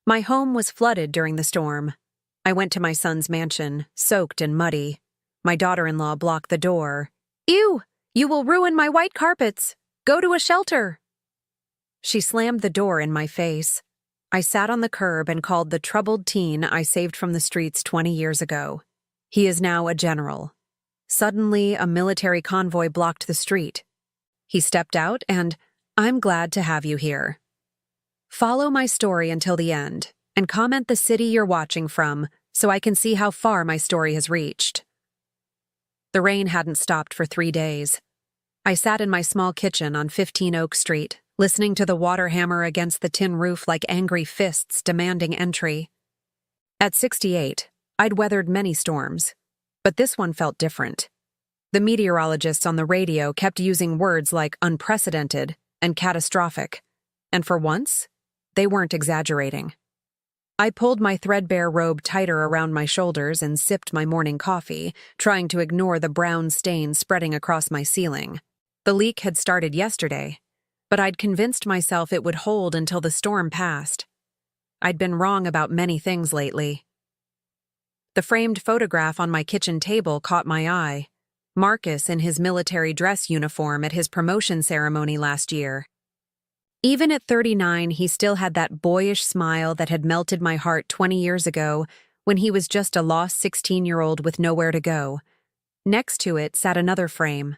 My home was flooded during the storm. I went to my son's mansion, soaked and muddy. My daughter-in-law blocked the door. "Ew! You will ruin my white carpets! Go to a shelter!" She slammed the door in my face. I sat on the curb and called the troubled teen I saved from the streets 20 years ago. He is now a general. Suddenly, a military convoy blocked the street. He stepped out and, "I'm glad to have you here." Follow my story until the end, and comment the city you're watching from so I can see how far my story has reached. The rain hadn't stopped for 3 days. I sat in my small kitchen on 15 Oak Street, listening to the water hammer against the tin roof like angry fists demanding entry. At 68, I'd weathered many storms, but this one felt different. The meteorologists on the radio kept using words like unprecedented and catastrophic, and for once, they weren't exaggerating. I pulled my threadbare robe tighter around my shoulders and sipped my morning coffee, trying to ignore the brown stain spreading across my ceiling. The leak had started yesterday, but I'd convinced myself it would hold until the storm passed. I'd been wrong about many things lately. The framed photograph on my kitchen table caught my eye. Marcus in his military dress uniform at his promotion ceremony last year. Even at 39, he still had that boyish smile that had melted my heart 20 years ago when he was just a lost 16-year-old with nowhere to go. Next to it sat another frame,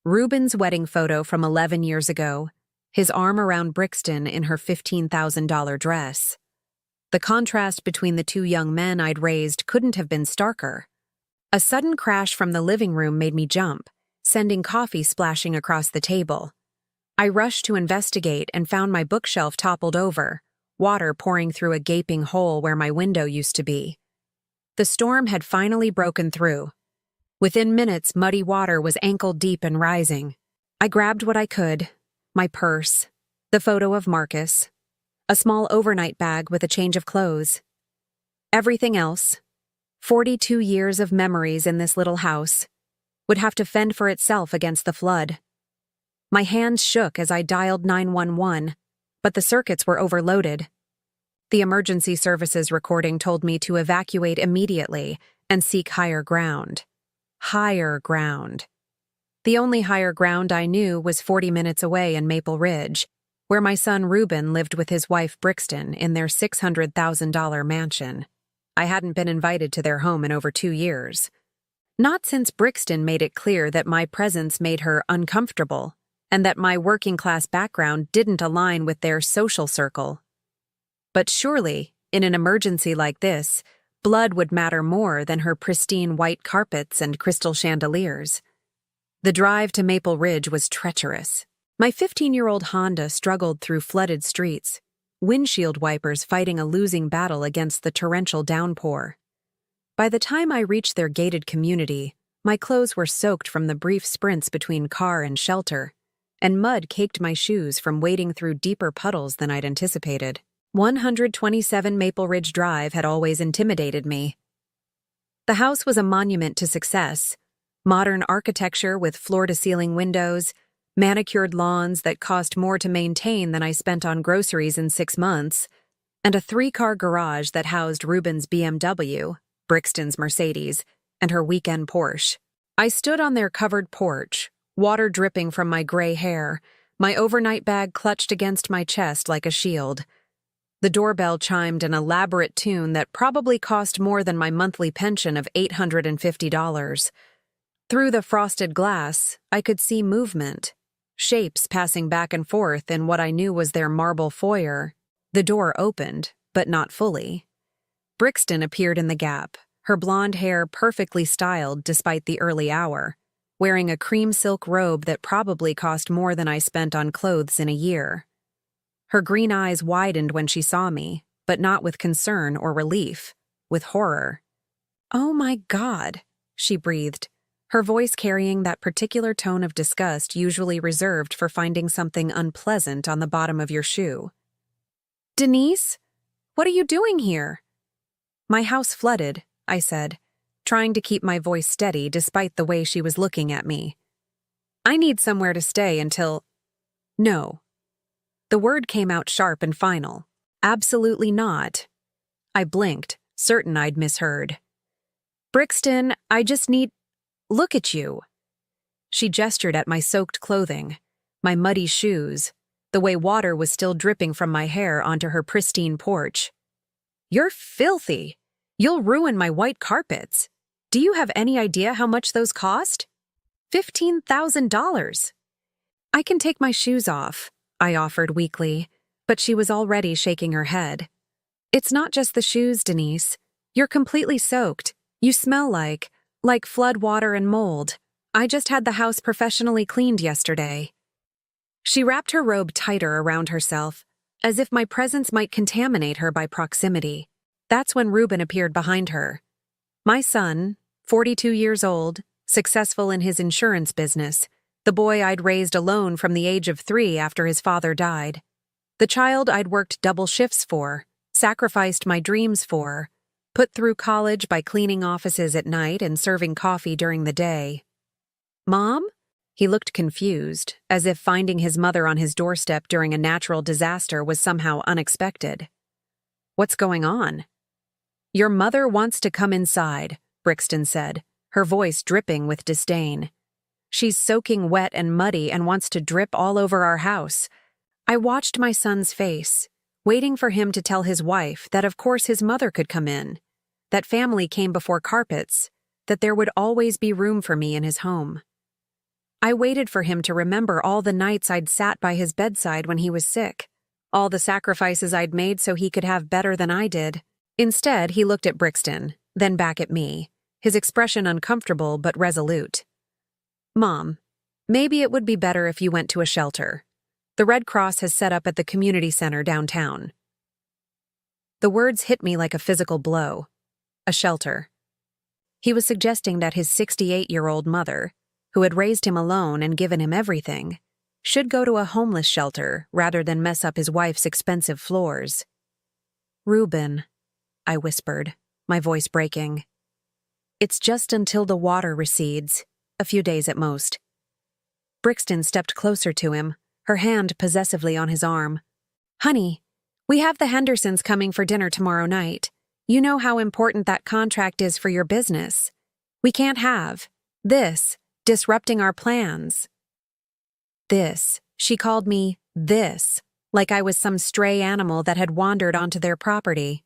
Ruben's wedding photo from 11 years ago, his arm around Brixton in her $15,000 dress. The contrast between the two young men I'd raised couldn't have been starker. A sudden crash from the living room made me jump, sending coffee splashing across the table. I rushed to investigate and found my bookshelf toppled over, water pouring through a gaping hole where my window used to be. The storm had finally broken through. Within minutes, muddy water was ankle-deep and rising. I grabbed what I could, my purse, the photo of Marcus, a small overnight bag with a change of clothes. Everything else, 42 years of memories in this little house, would have to fend for itself against the flood. My hands shook as I dialed 911, but the circuits were overloaded. The emergency services recording told me to evacuate immediately and seek higher ground. Higher ground. The only higher ground I knew was 40 minutes away in Maple Ridge, where my son Reuben lived with his wife Brixton in their $600,000 mansion. I hadn't been invited to their home in over 2 years. Not since Brixton made it clear that my presence made her uncomfortable, and that my working-class background didn't align with their social circle. But surely, in an emergency like this, blood would matter more than her pristine white carpets and crystal chandeliers. The drive to Maple Ridge was treacherous. My 15-year-old Honda struggled through flooded streets, windshield wipers fighting a losing battle against the torrential downpour. By the time I reached their gated community, my clothes were soaked from the brief sprints between car and shelter, and mud caked my shoes from wading through deeper puddles than I'd anticipated. 127 Maple Ridge Drive had always intimidated me. The house was a monument to success, modern architecture with floor-to-ceiling windows, manicured lawns that cost more to maintain than I spent on groceries in 6 months, and a 3-car garage that housed Reuben's BMW, Brixton's Mercedes, and her weekend Porsche. I stood on their covered porch, water dripping from my gray hair, my overnight bag clutched against my chest like a shield. The doorbell chimed an elaborate tune that probably cost more than my monthly pension of $850. Through the frosted glass, I could see movement, shapes passing back and forth in what I knew was their marble foyer. The door opened, but not fully. Brixton appeared in the gap, her blonde hair perfectly styled despite the early hour, wearing a cream silk robe that probably cost more than I spent on clothes in a year. Her green eyes widened when she saw me, but not with concern or relief, with horror. "Oh my God," she breathed, her voice carrying that particular tone of disgust usually reserved for finding something unpleasant on the bottom of your shoe. "Denise, what are you doing here?" "My house flooded," I said, trying to keep my voice steady despite the way she was looking at me. "I need somewhere to stay until—" "No." The word came out sharp and final. "Absolutely not. I blinked, certain I'd misheard. Brixton, I just need... Look at you. She gestured at my soaked clothing, my muddy shoes, the way water was still dripping from my hair onto her pristine porch. You're filthy. You'll ruin my white carpets. Do you have any idea how much those cost? $15,000. I can take my shoes off, I offered weakly, but she was already shaking her head. It's not just the shoes, Denise. You're completely soaked. You smell like flood water and mold. I just had the house professionally cleaned yesterday. She wrapped her robe tighter around herself, as if my presence might contaminate her by proximity. That's when Reuben appeared behind her. My son, 42 years old, successful in his insurance business, the boy I'd raised alone from the age of 3 after his father died. The child I'd worked double shifts for, sacrificed my dreams for, put through college by cleaning offices at night and serving coffee during the day. Mom? He looked confused, as if finding his mother on his doorstep during a natural disaster was somehow unexpected. What's going on? Your mother wants to come inside, Brixton said, her voice dripping with disdain. She's soaking wet and muddy and wants to drip all over our house. I watched my son's face, waiting for him to tell his wife that of course his mother could come in, that family came before carpets, that there would always be room for me in his home. I waited for him to remember all the nights I'd sat by his bedside when he was sick, all the sacrifices I'd made so he could have better than I did. Instead, he looked at Brixton, then back at me, his expression uncomfortable but resolute. Mom, maybe it would be better if you went to a shelter. The Red Cross has set up at the community center downtown. The words hit me like a physical blow. A shelter. He was suggesting that his 68-year-old mother, who had raised him alone and given him everything, should go to a homeless shelter rather than mess up his wife's expensive floors. Reuben, I whispered, my voice breaking. It's just until the water recedes, a few days at most. Brixton stepped closer to him, her hand possessively on his arm. Honey, we have the Hendersons coming for dinner tomorrow night. You know how important that contract is for your business. We can't have this disrupting our plans. This, she called me this, like I was some stray animal that had wandered onto their property.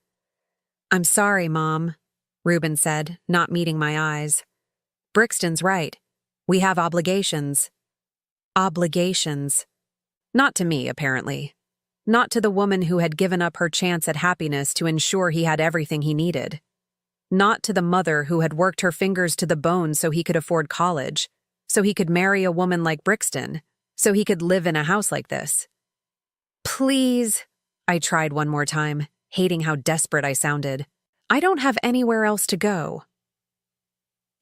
I'm sorry, Mom, Reuben said, not meeting my eyes. Brixton's right. We have obligations. Obligations. Not to me, apparently. Not to the woman who had given up her chance at happiness to ensure he had everything he needed. Not to the mother who had worked her fingers to the bone so he could afford college, so he could marry a woman like Brixton, so he could live in a house like this. Please, I tried one more time, hating how desperate I sounded. I don't have anywhere else to go.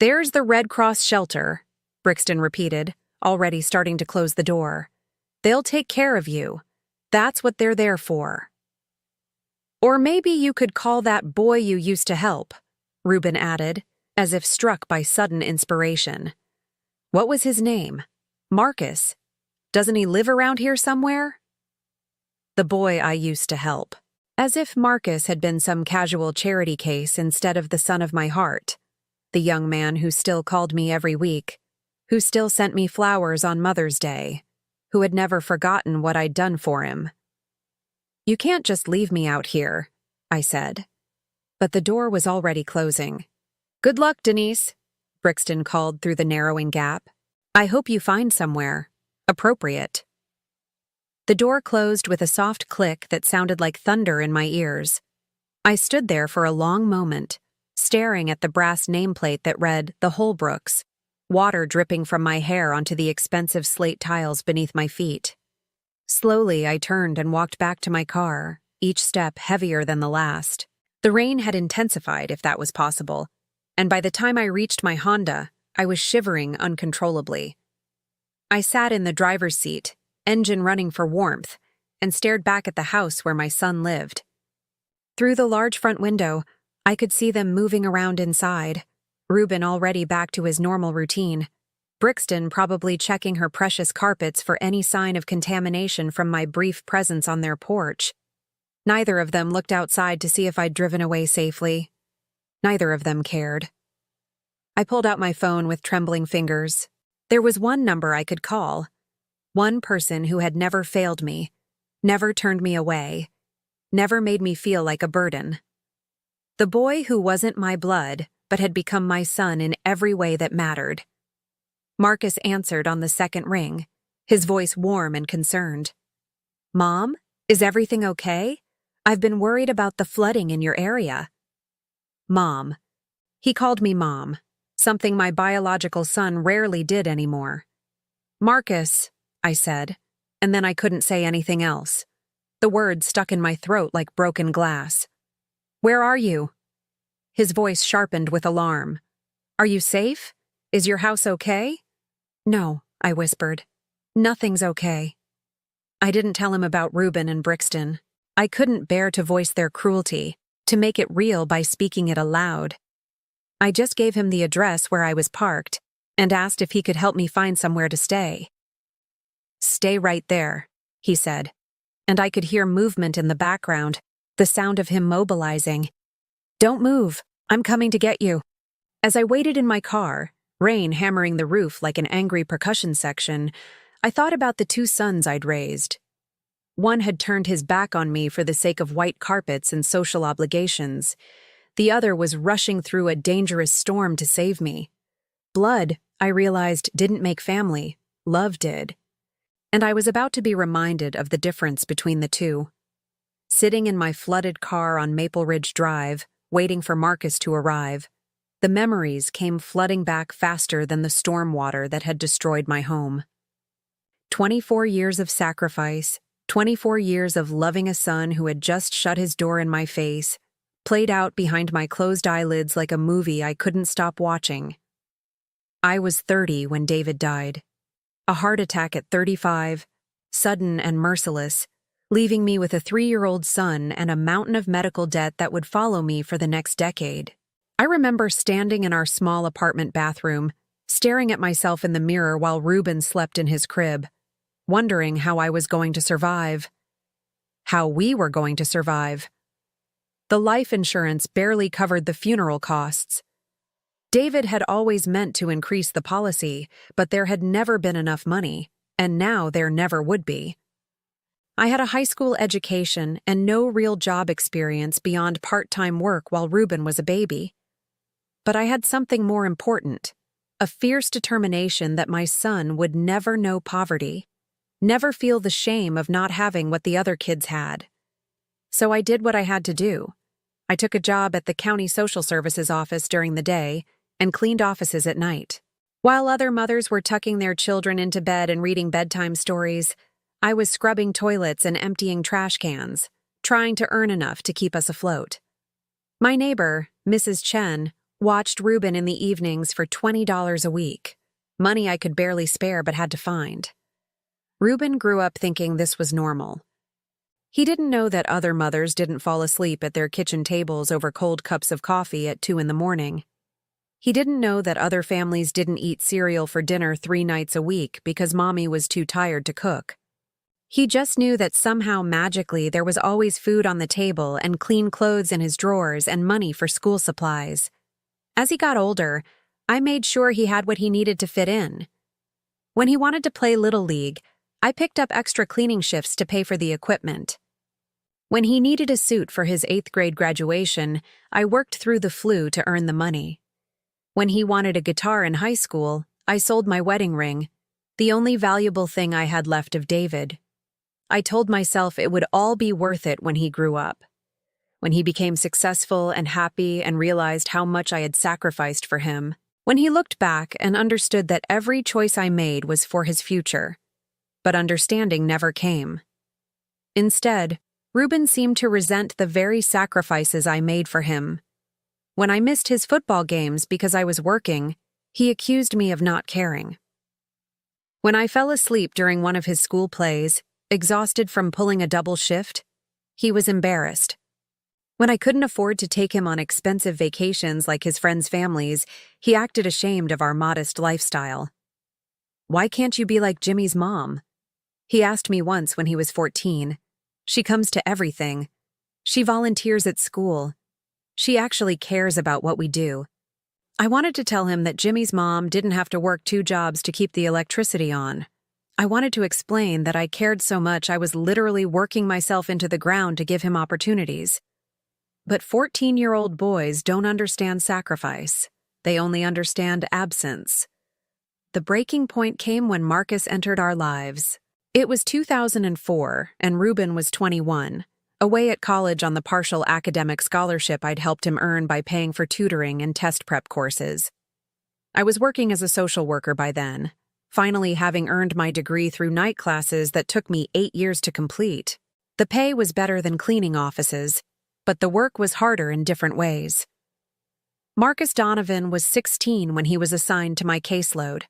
There's the Red Cross shelter, Brixton repeated, already starting to close the door. They'll take care of you. That's what they're there for. Or maybe you could call that boy you used to help, Reuben added, as if struck by sudden inspiration. What was his name? Marcus. Doesn't he live around here somewhere? The boy I used to help. As if Marcus had been some casual charity case instead of the son of my heart, the young man who still called me every week, who still sent me flowers on Mother's Day, who had never forgotten what I'd done for him. You can't just leave me out here, I said. But the door was already closing. Good luck, Denise, Brixton called through the narrowing gap. I hope you find somewhere appropriate. The door closed with a soft click that sounded like thunder in my ears. I stood there for a long moment, staring at the brass nameplate that read The Holbrooks, water dripping from my hair onto the expensive slate tiles beneath my feet. Slowly, I turned and walked back to my car, each step heavier than the last. The rain had intensified, if that was possible, and by the time I reached my Honda, I was shivering uncontrollably. I sat in the driver's seat, engine running for warmth, and stared back at the house where my son lived. Through the large front window, I could see them moving around inside, Reuben already back to his normal routine, Brixton probably checking her precious carpets for any sign of contamination from my brief presence on their porch. Neither of them looked outside to see if I'd driven away safely. Neither of them cared. I pulled out my phone with trembling fingers. There was one number I could call. One person who had never failed me, never turned me away, never made me feel like a burden. The boy who wasn't my blood, but had become my son in every way that mattered. Marcus answered on the second ring, his voice warm and concerned. "Mom, is everything okay? I've been worried about the flooding in your area." Mom. He called me Mom, something my biological son rarely did anymore. "Marcus," I said, and then I couldn't say anything else. The words stuck in my throat like broken glass. "Where are you?" His voice sharpened with alarm. "Are you safe? Is your house okay?" "No," I whispered. "Nothing's okay." I didn't tell him about Reuben and Brixton. I couldn't bear to voice their cruelty, to make it real by speaking it aloud. I just gave him the address where I was parked and asked if he could help me find somewhere to stay. "Stay right there," he said, and I could hear movement in the background, the sound of him mobilizing. "Don't move, I'm coming to get you." As I waited in my car, rain hammering the roof like an angry percussion section, I thought about the two sons I'd raised. One had turned his back on me for the sake of white carpets and social obligations. The other was rushing through a dangerous storm to save me. Blood, I realized, didn't make family. Love did. And I was about to be reminded of the difference between the two. Sitting in my flooded car on Maple Ridge Drive, waiting for Marcus to arrive, the memories came flooding back faster than the storm water that had destroyed my home. 24 years of sacrifice, 24 years of loving a son who had just shut his door in my face, played out behind my closed eyelids like a movie I couldn't stop watching. I was 30 when David died. A heart attack at 35, sudden and merciless, leaving me with a 3-year-old son and a mountain of medical debt that would follow me for the next decade. I remember standing in our small apartment bathroom, staring at myself in the mirror while Reuben slept in his crib, wondering how I was going to survive. How we were going to survive. The life insurance barely covered the funeral costs. David had always meant to increase the policy, but there had never been enough money, and now there never would be. I had a high school education and no real job experience beyond part-time work while Reuben was a baby. But I had something more important, a fierce determination that my son would never know poverty, never feel the shame of not having what the other kids had. So I did what I had to do. I took a job at the county social services office during the day and cleaned offices at night. While other mothers were tucking their children into bed and reading bedtime stories, I was scrubbing toilets and emptying trash cans, trying to earn enough to keep us afloat. My neighbor, Mrs. Chen, watched Reuben in the evenings for $20 a week, money I could barely spare but had to find. Reuben grew up thinking this was normal. He didn't know that other mothers didn't fall asleep at their kitchen tables over cold cups of coffee at 2 a.m. He didn't know that other families didn't eat cereal for dinner 3 nights a week because mommy was too tired to cook. He just knew that somehow magically there was always food on the table and clean clothes in his drawers and money for school supplies. As he got older, I made sure he had what he needed to fit in. When he wanted to play Little League, I picked up extra cleaning shifts to pay for the equipment. When he needed a suit for his 8th grade graduation, I worked through the flu to earn the money. When he wanted a guitar in high school, I sold my wedding ring, the only valuable thing I had left of David. I told myself it would all be worth it when he grew up. When he became successful and happy and realized how much I had sacrificed for him. When he looked back and understood that every choice I made was for his future. But understanding never came. Instead, Reuben seemed to resent the very sacrifices I made for him. When I missed his football games because I was working, he accused me of not caring. When I fell asleep during one of his school plays, exhausted from pulling a double shift, he was embarrassed. When I couldn't afford to take him on expensive vacations like his friends' families, he acted ashamed of our modest lifestyle. "Why can't you be like Jimmy's mom?" He asked me once when he was 14. "She comes to everything. She volunteers at school. She actually cares about what we do. I wanted to tell him that Jimmy's mom didn't have to work 2 jobs to keep the electricity on. I wanted to explain that I cared so much I was literally working myself into the ground to give him opportunities. But 14-year-old boys don't understand sacrifice. They only understand absence. The breaking point came when Marcus entered our lives. It was 2004, and Ruben was 21, away at college on the partial academic scholarship I'd helped him earn by paying for tutoring and test prep courses. I was working as a social worker by then, finally having earned my degree through night classes that took me 8 years to complete. The pay was better than cleaning offices, but the work was harder in different ways. Marcus Donovan was 16 when he was assigned to my caseload.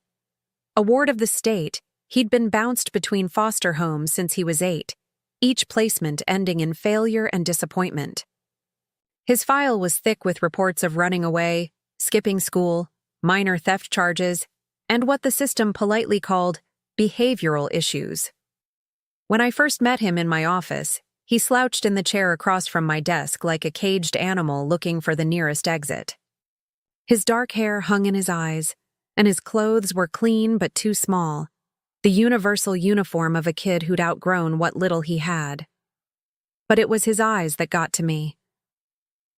A ward of the state, he'd been bounced between foster homes since he was 8, each placement ending in failure and disappointment. His file was thick with reports of running away, skipping school, minor theft charges, and what the system politely called behavioral issues. When I first met him in my office, he slouched in the chair across from my desk like a caged animal looking for the nearest exit. His dark hair hung in his eyes, and his clothes were clean but too small, the universal uniform of a kid who'd outgrown what little he had. But it was his eyes that got to me.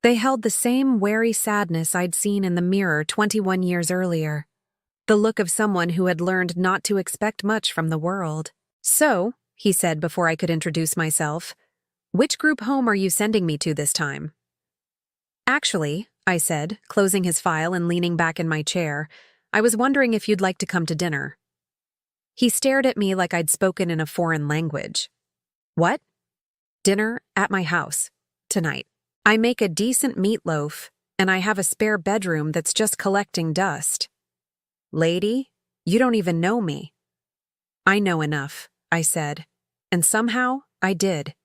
They held the same wary sadness I'd seen in the mirror 21 years earlier, the look of someone who had learned not to expect much from the world. "So," he said before I could introduce myself, "which group home are you sending me to this time?" "Actually," I said, closing his file and leaning back in my chair, "I was wondering if you'd like to come to dinner." He stared at me like I'd spoken in a foreign language. "What?" "Dinner at my house. Tonight. I make a decent meatloaf, and I have a spare bedroom that's just collecting dust." "Lady, you don't even know me." "I know enough," I said, and somehow I did.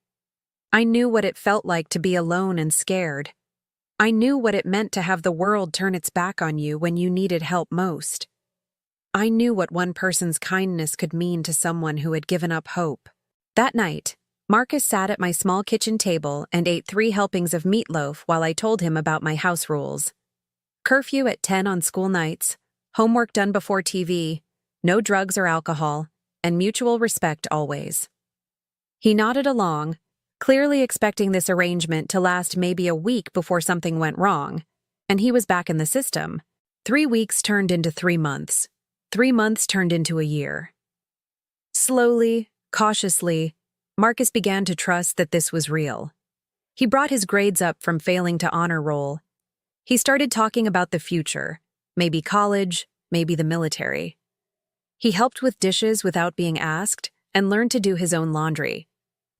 I knew what it felt like to be alone and scared. I knew what it meant to have the world turn its back on you when you needed help most. I knew what one person's kindness could mean to someone who had given up hope. That night, Marcus sat at my small kitchen table and ate 3 helpings of meatloaf while I told him about my house rules. Curfew at 10 on school nights, homework done before TV, no drugs or alcohol, and mutual respect always. He nodded along, clearly expecting this arrangement to last maybe a week before something went wrong, and he was back in the system. 3 weeks turned into 3 months. 3 months turned into a year. Slowly, cautiously, Marcus began to trust that this was real. He brought his grades up from failing to honor roll. He started talking about the future, maybe college, maybe the military. He helped with dishes without being asked and learned to do his own laundry.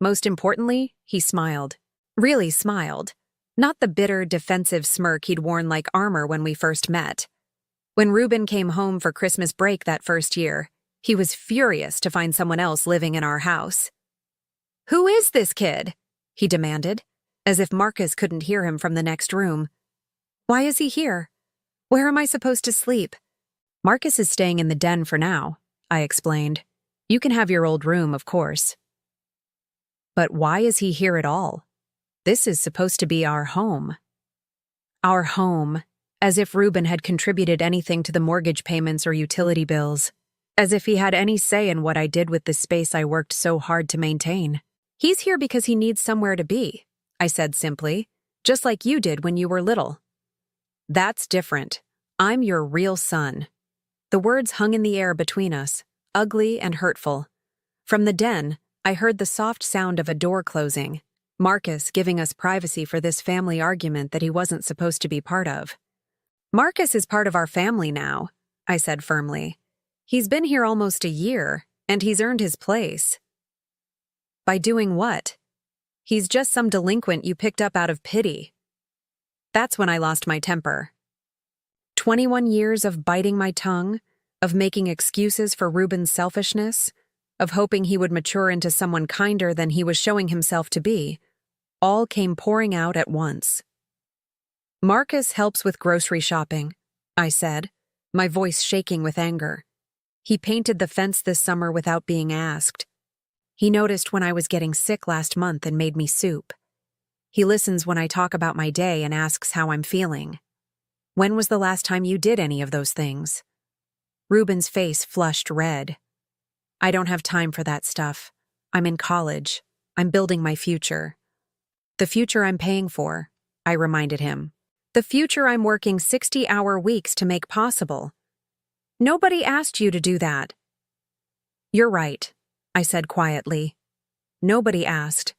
Most importantly, he smiled. Really smiled. Not the bitter, defensive smirk he'd worn like armor when we first met. When Ruben came home for Christmas break that first year, he was furious to find someone else living in our house. "Who is this kid?" he demanded, as if Marcus couldn't hear him from the next room. "Why is he here? Where am I supposed to sleep?" "Marcus is staying in the den for now," I explained. "You can have your old room, of course." "But why is he here at all? This is supposed to be our home." Our home, as if Ruben had contributed anything to the mortgage payments or utility bills, as if he had any say in what I did with the space I worked so hard to maintain. "He's here because he needs somewhere to be," I said simply, "just like you did when you were little." "That's different. I'm your real son." The words hung in the air between us, ugly and hurtful. From the den, I heard the soft sound of a door closing, Marcus giving us privacy for this family argument that he wasn't supposed to be part of. "Marcus is part of our family now," I said firmly. "He's been here almost a year, and he's earned his place." "By doing what?" "He's just some delinquent you picked up out of pity." That's when I lost my temper. 21 years of biting my tongue, of making excuses for Ruben's selfishness, of hoping he would mature into someone kinder than he was showing himself to be, all came pouring out at once. "Marcus helps with grocery shopping," I said, my voice shaking with anger. "He painted the fence this summer without being asked. He noticed when I was getting sick last month and made me soup. He listens when I talk about my day and asks how I'm feeling. When was the last time you did any of those things? Ruben's face flushed red. I don't have time for that stuff. I'm in college. I'm building my future. The future I'm paying for, I reminded him. The future I'm working 60-hour weeks to make possible. Nobody asked you to do that. You're right, I said quietly. Nobody asked.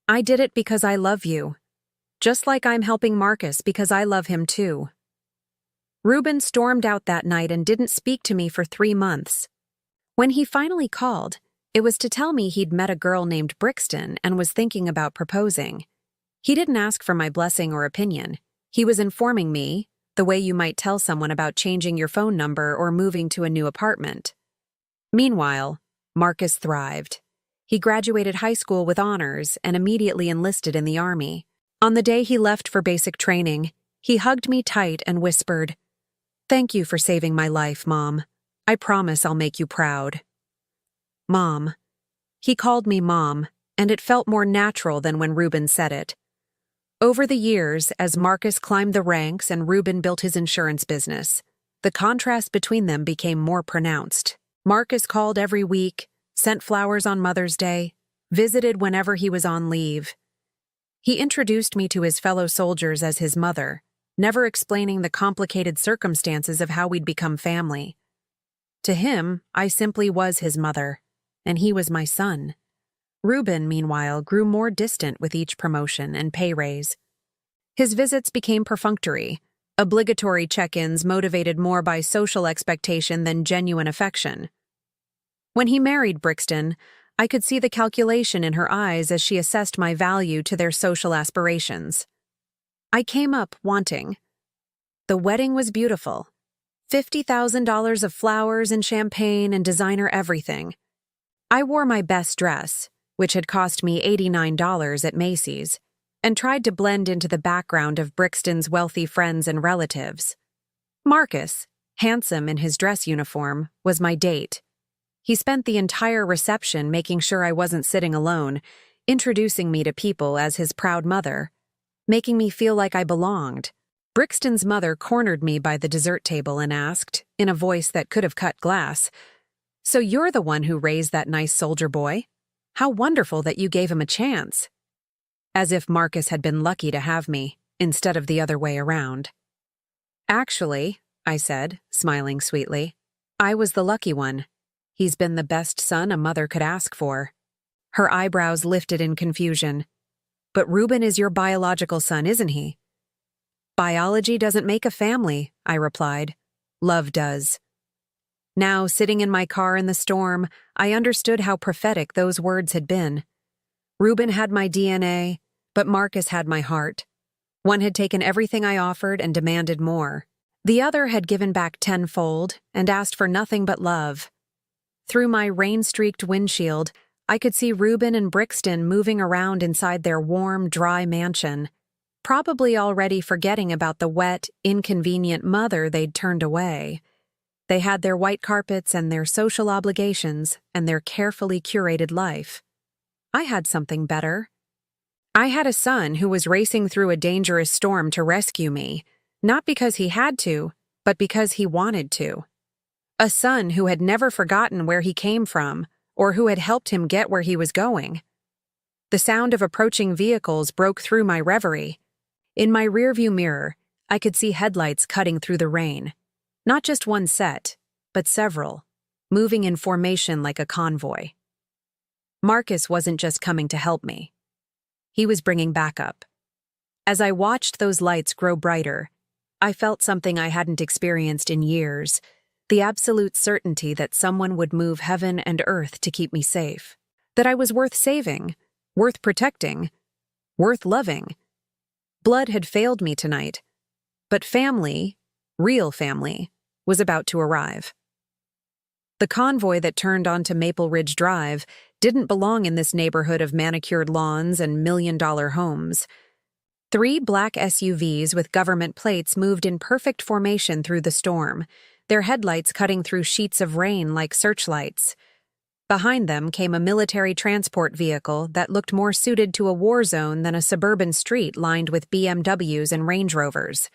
I did it because I love you. Just like I'm helping Marcus because I love him too. Ruben stormed out that night and didn't speak to me for 3 months. When he finally called, it was to tell me he'd met a girl named Brixton and was thinking about proposing. He didn't ask for my blessing or opinion. He was informing me, the way you might tell someone about changing your phone number or moving to a new apartment. Meanwhile, Marcus thrived. He graduated high school with honors and immediately enlisted in the Army. On the day he left for basic training, he hugged me tight and whispered, "Thank you for saving my life, Mom. I promise I'll make you proud." Mom. He called me Mom, and it felt more natural than when Ruben said it. Over the years, as Marcus climbed the ranks and Ruben built his insurance business, the contrast between them became more pronounced. Marcus called every week, sent flowers on Mother's Day, visited whenever he was on leave. He introduced me to his fellow soldiers as his mother, never explaining the complicated circumstances of how we'd become family. To him, I simply was his mother, and he was my son. Ruben, meanwhile, grew more distant with each promotion and pay raise. His visits became perfunctory, obligatory check-ins motivated more by social expectation than genuine affection. When he married Brixton, I could see the calculation in her eyes as she assessed my value to their social aspirations. I came up wanting. The wedding was beautiful. $50,000 of flowers and champagne and designer everything. I wore my best dress, which had cost me $89 at Macy's, and tried to blend into the background of Brixton's wealthy friends and relatives. Marcus, handsome in his dress uniform, was my date. He spent the entire reception making sure I wasn't sitting alone, introducing me to people as his proud mother, making me feel like I belonged. Brixton's mother cornered me by the dessert table and asked, in a voice that could have cut glass, "So you're the one who raised that nice soldier boy? How wonderful that you gave him a chance." As if Marcus had been lucky to have me, instead of the other way around. "Actually," I said, smiling sweetly, "I was the lucky one. He's been the best son a mother could ask for." Her eyebrows lifted in confusion. "But Ruben is your biological son, isn't he?" "Biology doesn't make a family," I replied. "Love does." Now, sitting in my car in the storm, I understood how prophetic those words had been. Ruben had my DNA, but Marcus had my heart. One had taken everything I offered and demanded more. The other had given back tenfold and asked for nothing but love. Through my rain-streaked windshield, I could see Ruben and Brixton moving around inside their warm, dry mansion, probably already forgetting about the wet, inconvenient mother they'd turned away. They had their white carpets and their social obligations and their carefully curated life. I had something better. I had a son who was racing through a dangerous storm to rescue me, not because he had to, but because he wanted to. A son who had never forgotten where he came from or who had helped him get where he was going. The sound of approaching vehicles broke through my reverie. In my rearview mirror, I could see headlights cutting through the rain. Not just one set, but several, moving in formation like a convoy. Marcus wasn't just coming to help me. He was bringing backup. As I watched those lights grow brighter, I felt something I hadn't experienced in years, the absolute certainty that someone would move heaven and earth to keep me safe, that I was worth saving, worth protecting, worth loving. Blood had failed me tonight, but family, real family, was about to arrive. The convoy that turned onto Maple Ridge Drive didn't belong in this neighborhood of manicured lawns and million-dollar homes. 3 black SUVs with government plates moved in perfect formation through the storm, their headlights cutting through sheets of rain like searchlights. Behind them came a military transport vehicle that looked more suited to a war zone than a suburban street lined with BMWs and Range Rovers.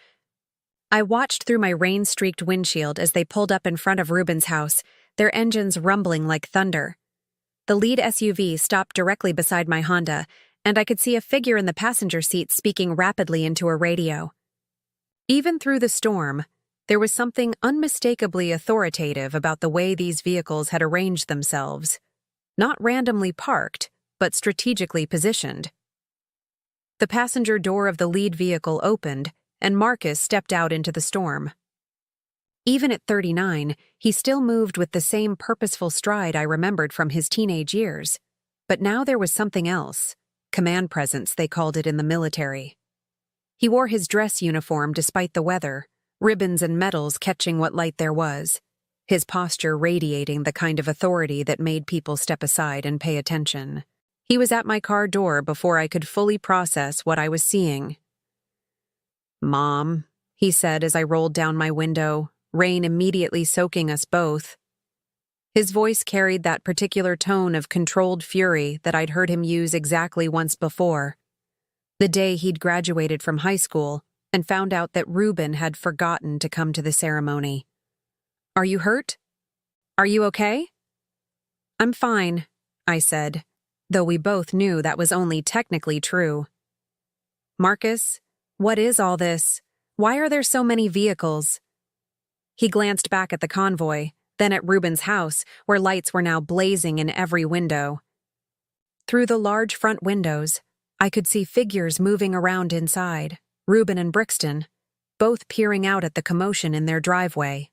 I watched through my rain-streaked windshield as they pulled up in front of Ruben's house, their engines rumbling like thunder. The lead SUV stopped directly beside my Honda, and I could see a figure in the passenger seat speaking rapidly into a radio. Even through the storm, there was something unmistakably authoritative about the way these vehicles had arranged themselves, not randomly parked, but strategically positioned. The passenger door of the lead vehicle opened, and Marcus stepped out into the storm. Even at 39, he still moved with the same purposeful stride I remembered from his teenage years. But now there was something else. Command presence, they called it in the military. He wore his dress uniform despite the weather, ribbons and medals catching what light there was, his posture radiating the kind of authority that made people step aside and pay attention. He was at my car door before I could fully process what I was seeing. "Mom," he said as I rolled down my window, rain immediately soaking us both. His voice carried that particular tone of controlled fury that I'd heard him use exactly once before, the day he'd graduated from high school and found out that Ruben had forgotten to come to the ceremony. "Are you hurt? Are you okay?" "I'm fine," I said, though we both knew that was only technically true. "Marcus, what is all this? Why are there so many vehicles?" He glanced back at the convoy, then at Ruben's house, where lights were now blazing in every window. Through the large front windows, I could see figures moving around inside, Ruben and Brixton, both peering out at the commotion in their driveway.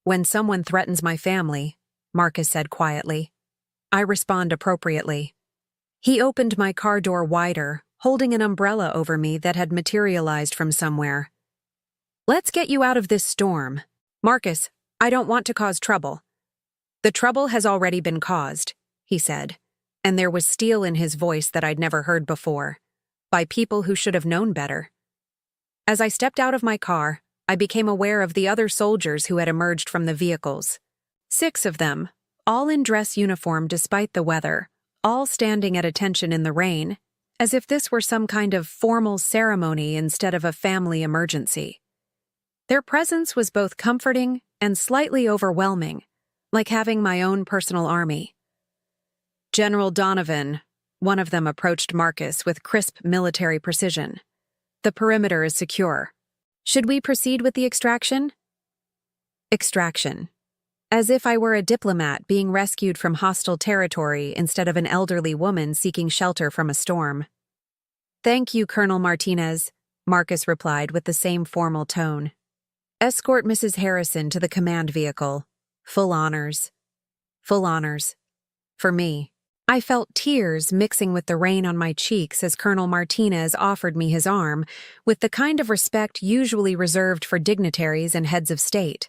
"When someone threatens my family," Marcus said quietly, "I respond appropriately." He opened my car door wider, holding an umbrella over me that had materialized from somewhere. "Let's get you out of this storm. Marcus, I don't want to cause trouble." "The trouble has already been caused," he said, and there was steel in his voice that I'd never heard before, by people who should have known better. As I stepped out of my car, I became aware of the other soldiers who had emerged from the vehicles. 6 of them, all in dress uniform despite the weather, all standing at attention in the rain, as if this were some kind of formal ceremony instead of a family emergency. Their presence was both comforting and slightly overwhelming, like having my own personal army. "General Donovan," one of them approached Marcus with crisp military precision. "The perimeter is secure. Should we proceed with the extraction?" Extraction. As if I were a diplomat being rescued from hostile territory instead of an elderly woman seeking shelter from a storm. "Thank you, Colonel Martinez," Marcus replied with the same formal tone. "Escort Mrs. Harrison to the command vehicle. Full honors." Full honors. For me. I felt tears mixing with the rain on my cheeks as Colonel Martinez offered me his arm, with the kind of respect usually reserved for dignitaries and heads of state.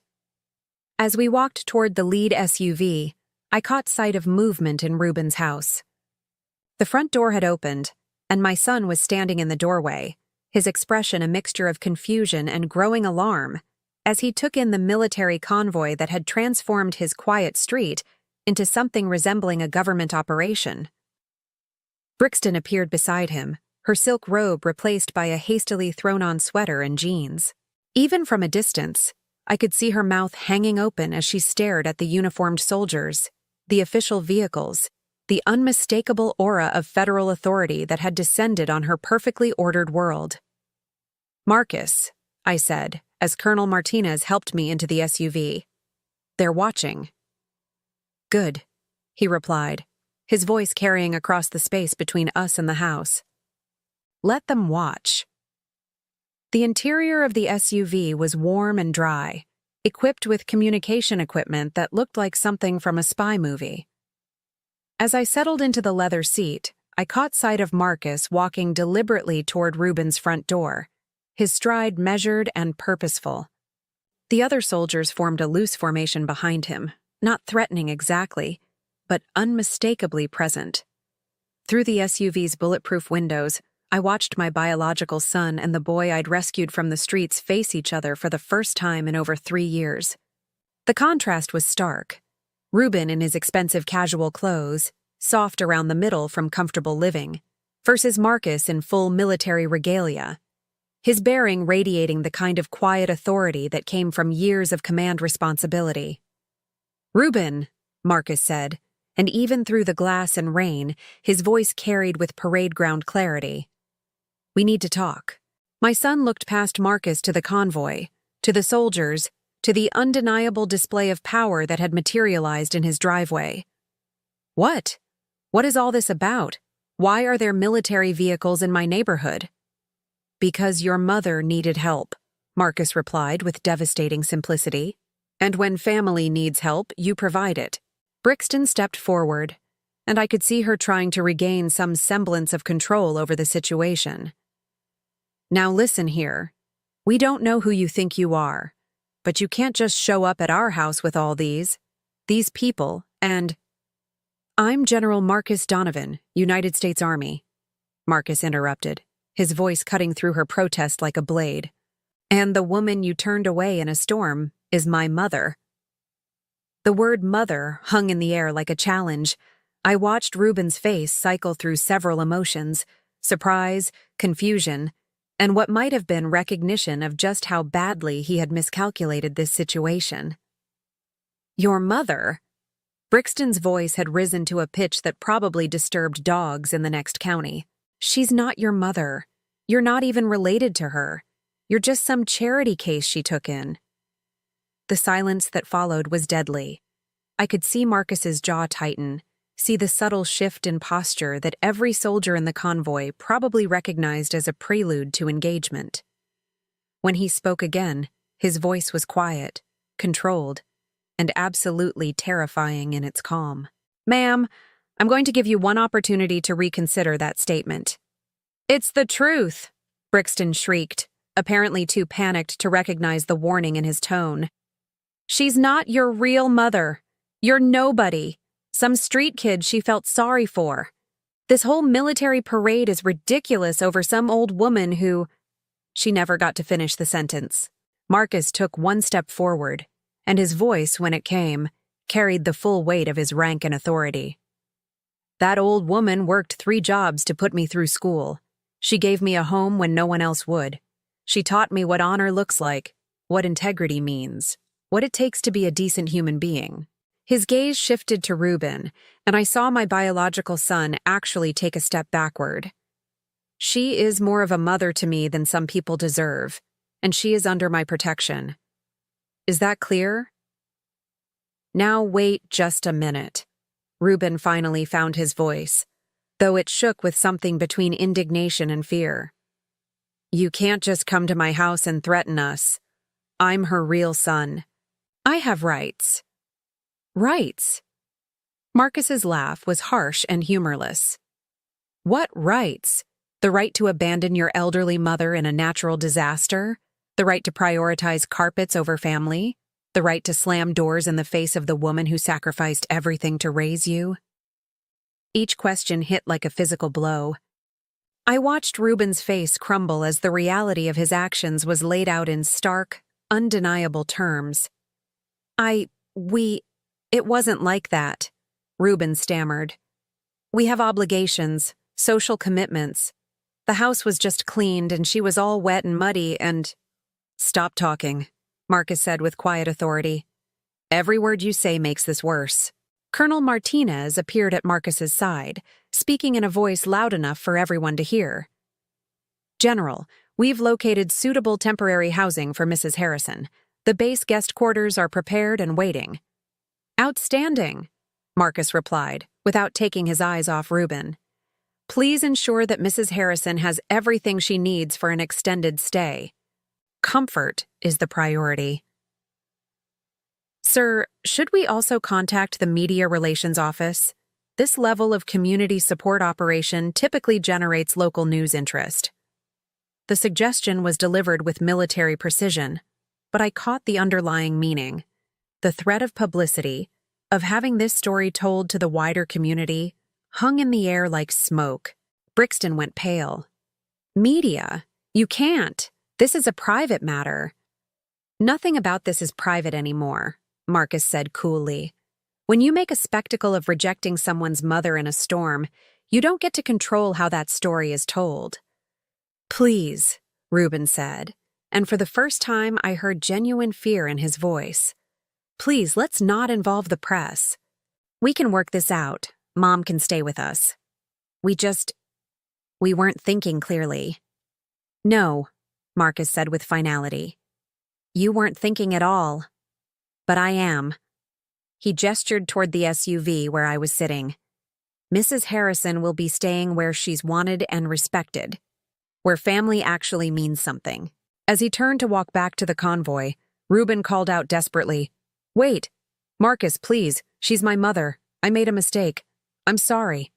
As we walked toward the lead SUV, I caught sight of movement in Ruben's house. The front door had opened, and my son was standing in the doorway, his expression a mixture of confusion and growing alarm, as he took in the military convoy that had transformed his quiet street into something resembling a government operation. Brixton appeared beside him, her silk robe replaced by a hastily thrown-on sweater and jeans. Even from a distance, I could see her mouth hanging open as she stared at the uniformed soldiers, the official vehicles, the unmistakable aura of federal authority that had descended on her perfectly ordered world. "Marcus," I said, as Colonel Martinez helped me into the SUV. "They're watching." "Good," he replied, his voice carrying across the space between us and the house. "Let them watch." The interior of the SUV was warm and dry, equipped with communication equipment that looked like something from a spy movie. As I settled into the leather seat, I caught sight of Marcus walking deliberately toward Ruben's front door, his stride measured and purposeful. The other soldiers formed a loose formation behind him, not threatening exactly, but unmistakably present. Through the SUV's bulletproof windows, I watched my biological son and the boy I'd rescued from the streets face each other for the first time in over 3 years. The contrast was stark. Reuben in his expensive casual clothes, soft around the middle from comfortable living, versus Marcus in full military regalia, his bearing radiating the kind of quiet authority that came from years of command responsibility. "Reuben," Marcus said, and even through the glass and rain, his voice carried with parade ground clarity. "We need to talk." My son looked past Marcus to the convoy, to the soldiers, to the undeniable display of power that had materialized in his driveway. "What? What is all this about? Why are there military vehicles in my neighborhood?" "Because your mother needed help," Marcus replied with devastating simplicity. "And when family needs help, you provide it." Brixton stepped forward, and I could see her trying to regain some semblance of control over the situation. "Now listen here. We don't know who you think you are, but you can't just show up at our house with all these people, and—" "I'm General Marcus Donovan, United States Army," Marcus interrupted, his voice cutting through her protest like a blade. "And the woman you turned away in a storm is my mother." The word mother hung in the air like a challenge. I watched Reuben's face cycle through several emotions: surprise, confusion, and what might have been recognition of just how badly he had miscalculated this situation. "Your mother?" Brixton's voice had risen to a pitch that probably disturbed dogs in the next county. "She's not your mother. You're not even related to her. You're just some charity case she took in." The silence that followed was deadly. I could see Marcus's jaw tighten, see the subtle shift in posture that every soldier in the convoy probably recognized as a prelude to engagement. When he spoke again, his voice was quiet, controlled, and absolutely terrifying in its calm. "Ma'am, I'm going to give you one opportunity to reconsider that statement." "It's the truth," Brixton shrieked, apparently too panicked to recognize the warning in his tone. "She's not your real mother. You're nobody. Some street kid she felt sorry for. This whole military parade is ridiculous over some old woman who—" She never got to finish the sentence. Marcus took one step forward, and his voice, when it came, carried the full weight of his rank and authority. "That old woman worked 3 jobs to put me through school. She gave me a home when no one else would. She taught me what honor looks like, what integrity means, what it takes to be a decent human being." His gaze shifted to Reuben, and I saw my biological son actually take a step backward. "She is more of a mother to me than some people deserve, and she is under my protection. Is that clear?" "Now wait just a minute." Reuben finally found his voice, though it shook with something between indignation and fear. "You can't just come to my house and threaten us. I'm her real son. I have rights." "Rights?" Marcus's laugh was harsh and humorless. "What rights? The right to abandon your elderly mother in a natural disaster? The right to prioritize carpets over family? The right to slam doors in the face of the woman who sacrificed everything to raise you?" Each question hit like a physical blow. I watched Reuben's face crumble as the reality of his actions was laid out in stark, undeniable terms. It wasn't like that," Reuben stammered. "We have obligations, social commitments. The house was just cleaned and she was all wet and muddy and—" "Stop talking," Marcus said with quiet authority. "Every word you say makes this worse." Colonel Martinez appeared at Marcus's side, speaking in a voice loud enough for everyone to hear. "General, we've located suitable temporary housing for Mrs. Harrison. The base guest quarters are prepared and waiting." "Outstanding," Marcus replied, without taking his eyes off Reuben. "Please ensure that Mrs. Harrison has everything she needs for an extended stay. Comfort is the priority." "Sir, should we also contact the Media Relations Office? This level of community support operation typically generates local news interest." The suggestion was delivered with military precision, but I caught the underlying meaning. The threat of publicity, of having this story told to the wider community, hung in the air like smoke. Brixton went pale. "Media? You can't. This is a private matter." "Nothing about this is private anymore," Marcus said coolly. When you make a spectacle of rejecting someone's mother in a storm, you don't get to control how that story is told. "Please," Reuben said, and for the first time I heard genuine fear in his voice. "Please, let's not involve the press. We can work this out. Mom can stay with us. We weren't thinking clearly." "No," Marcus said with finality. "You weren't thinking at all. But I am." He gestured toward the SUV where I was sitting. "Mrs. Harrison will be staying where she's wanted and respected, where family actually means something." As he turned to walk back to the convoy, Reuben called out desperately, "Wait! Marcus, please, she's my mother. I made a mistake. I'm sorry."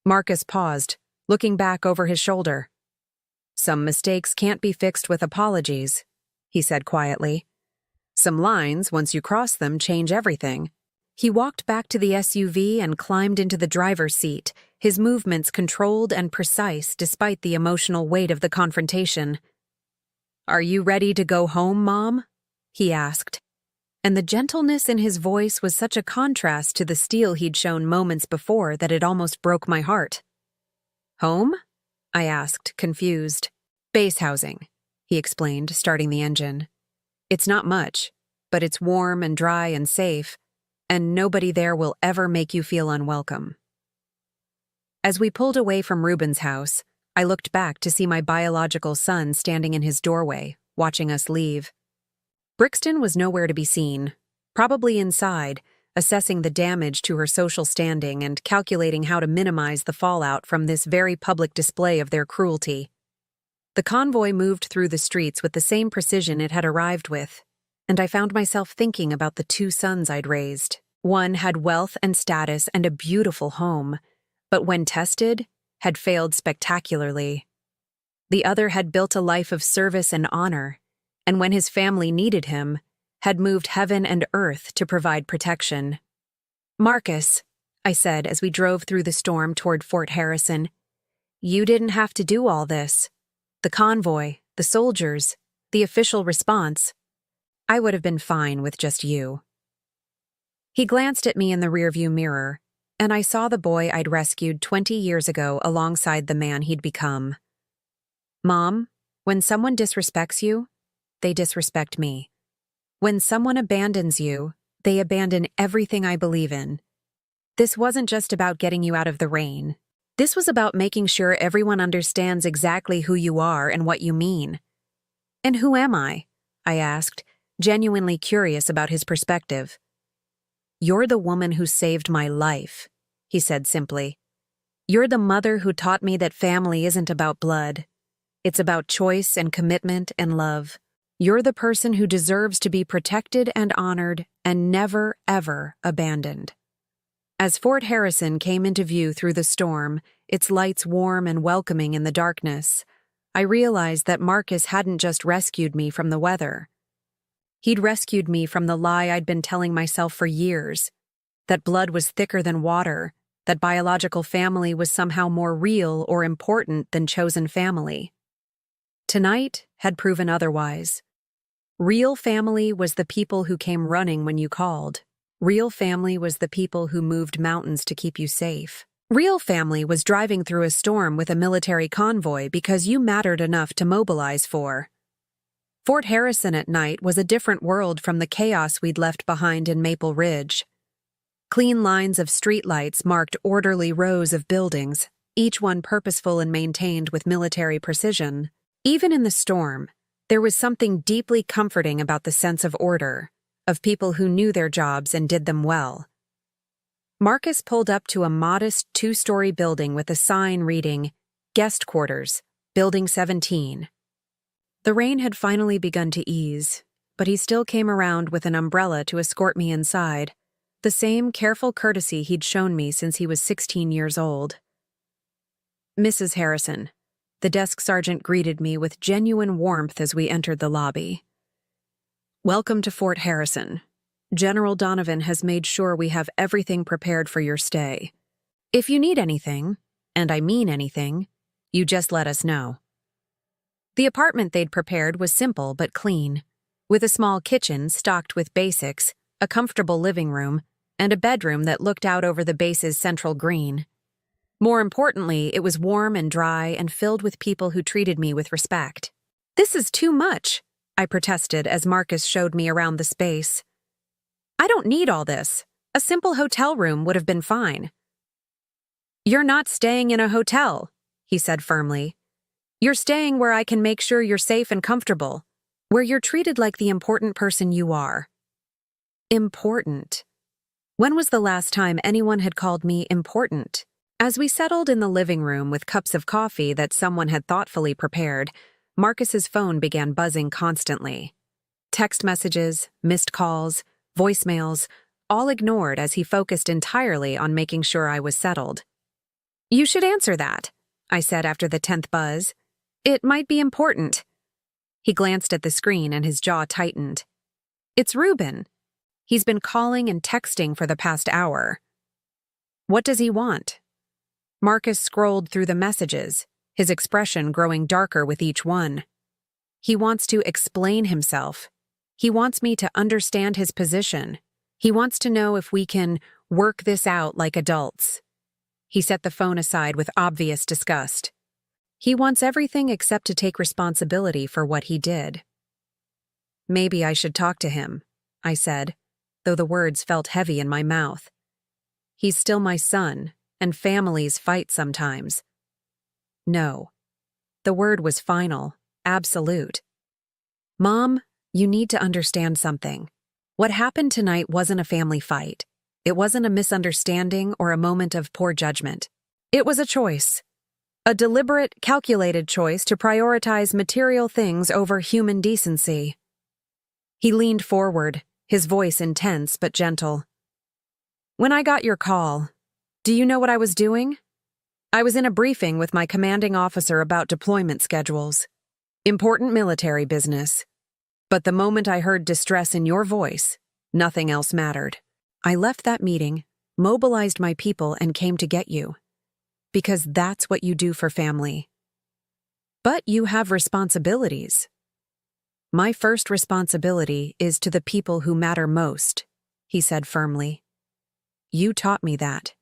Marcus paused, looking back over his shoulder. "Some mistakes can't be fixed with apologies," he said quietly. "Some lines, once you cross them, change everything." He walked back to the SUV and climbed into the driver's seat, his movements controlled and precise despite the emotional weight of the confrontation. "Are you ready to go home, Mom?" he asked. And the gentleness in his voice was such a contrast to the steel he'd shown moments before that it almost broke my heart. "Home?" I asked, confused. "Base housing," he explained, starting the engine. "It's not much, but it's warm and dry and safe, and nobody there will ever make you feel unwelcome." As we pulled away from Reuben's house, I looked back to see my biological son standing in his doorway, watching us leave. Brixton was nowhere to be seen, probably inside, assessing the damage to her social standing and calculating how to minimize the fallout from this very public display of their cruelty. The convoy moved through the streets with the same precision it had arrived with, and I found myself thinking about the two sons I'd raised. One had wealth and status and a beautiful home, but when tested, had failed spectacularly. The other had built a life of service and honor, and when his family needed him, had moved heaven and earth to provide protection. "Marcus," I said as we drove through the storm toward Fort Harrison, "you didn't have to do all this. The convoy, the soldiers, the official response. I would have been fine with just you." He glanced at me in the rearview mirror, and I saw the boy I'd rescued 20 years ago alongside the man he'd become. "Mom, when someone disrespects you, they disrespect me. When someone abandons you, they abandon everything I believe in. This wasn't just about getting you out of the rain. This was about making sure everyone understands exactly who you are and what you mean." "And who am I?" I asked, genuinely curious about his perspective. "You're the woman who saved my life," he said simply. "You're the mother who taught me that family isn't about blood. It's about choice and commitment and love. You're the person who deserves to be protected and honored and never, ever abandoned." As Fort Harrison came into view through the storm, its lights warm and welcoming in the darkness, I realized that Marcus hadn't just rescued me from the weather. He'd rescued me from the lie I'd been telling myself for years, that blood was thicker than water, that biological family was somehow more real or important than chosen family. Tonight had proven otherwise. Real family was the people who came running when you called. Real family was the people who moved mountains to keep you safe. Real family was driving through a storm with a military convoy because you mattered enough to mobilize for. Fort Harrison at night was a different world from the chaos we'd left behind in Maple Ridge. Clean lines of streetlights marked orderly rows of buildings, each one purposeful and maintained with military precision. Even in the storm, there was something deeply comforting about the sense of order, of people who knew their jobs and did them well. Marcus pulled up to a modest 2-story building with a sign reading, "Guest Quarters, Building 17. The rain had finally begun to ease, but he still came around with an umbrella to escort me inside, the same careful courtesy he'd shown me since he was 16 years old. "Mrs. Harrison," the desk sergeant greeted me with genuine warmth as we entered the lobby. "Welcome to Fort Harrison. General Donovan has made sure we have everything prepared for your stay. If you need anything, and I mean anything, you just let us know." The apartment they'd prepared was simple but clean, with a small kitchen stocked with basics, a comfortable living room, and a bedroom that looked out over the base's central green. More importantly, it was warm and dry and filled with people who treated me with respect. "This is too much," I protested as Marcus showed me around the space. "I don't need all this. A simple hotel room would have been fine." "You're not staying in a hotel," he said firmly. "You're staying where I can make sure you're safe and comfortable, where you're treated like the important person you are." Important. When was the last time anyone had called me important? As we settled in the living room with cups of coffee that someone had thoughtfully prepared, Marcus's phone began buzzing constantly. Text messages, missed calls, voicemails, all ignored as he focused entirely on making sure I was settled. "You should answer that," I said after the 10th buzz. "It might be important." He glanced at the screen and his jaw tightened. "It's Ruben. He's been calling and texting for the past hour." "What does he want?" Marcus scrolled through the messages, his expression growing darker with each one. "He wants to explain himself. He wants me to understand his position. He wants to know if we can work this out like adults." He set the phone aside with obvious disgust. "He wants everything except to take responsibility for what he did." "Maybe I should talk to him," I said, though the words felt heavy in my mouth. "He's still my son, and families fight sometimes." No. The word was final, absolute. "Mom, you need to understand something. What happened tonight wasn't a family fight. It wasn't a misunderstanding or a moment of poor judgment. It was a choice. A deliberate, calculated choice to prioritize material things over human decency." He leaned forward, his voice intense but gentle. "When I got your call, do you know what I was doing? I was in a briefing with my commanding officer about deployment schedules. Important military business. But the moment I heard distress in your voice, nothing else mattered. I left that meeting, mobilized my people, and came to get you. Because that's what you do for family. But you have responsibilities." "My first responsibility is to the people who matter most," he said firmly. "You taught me that.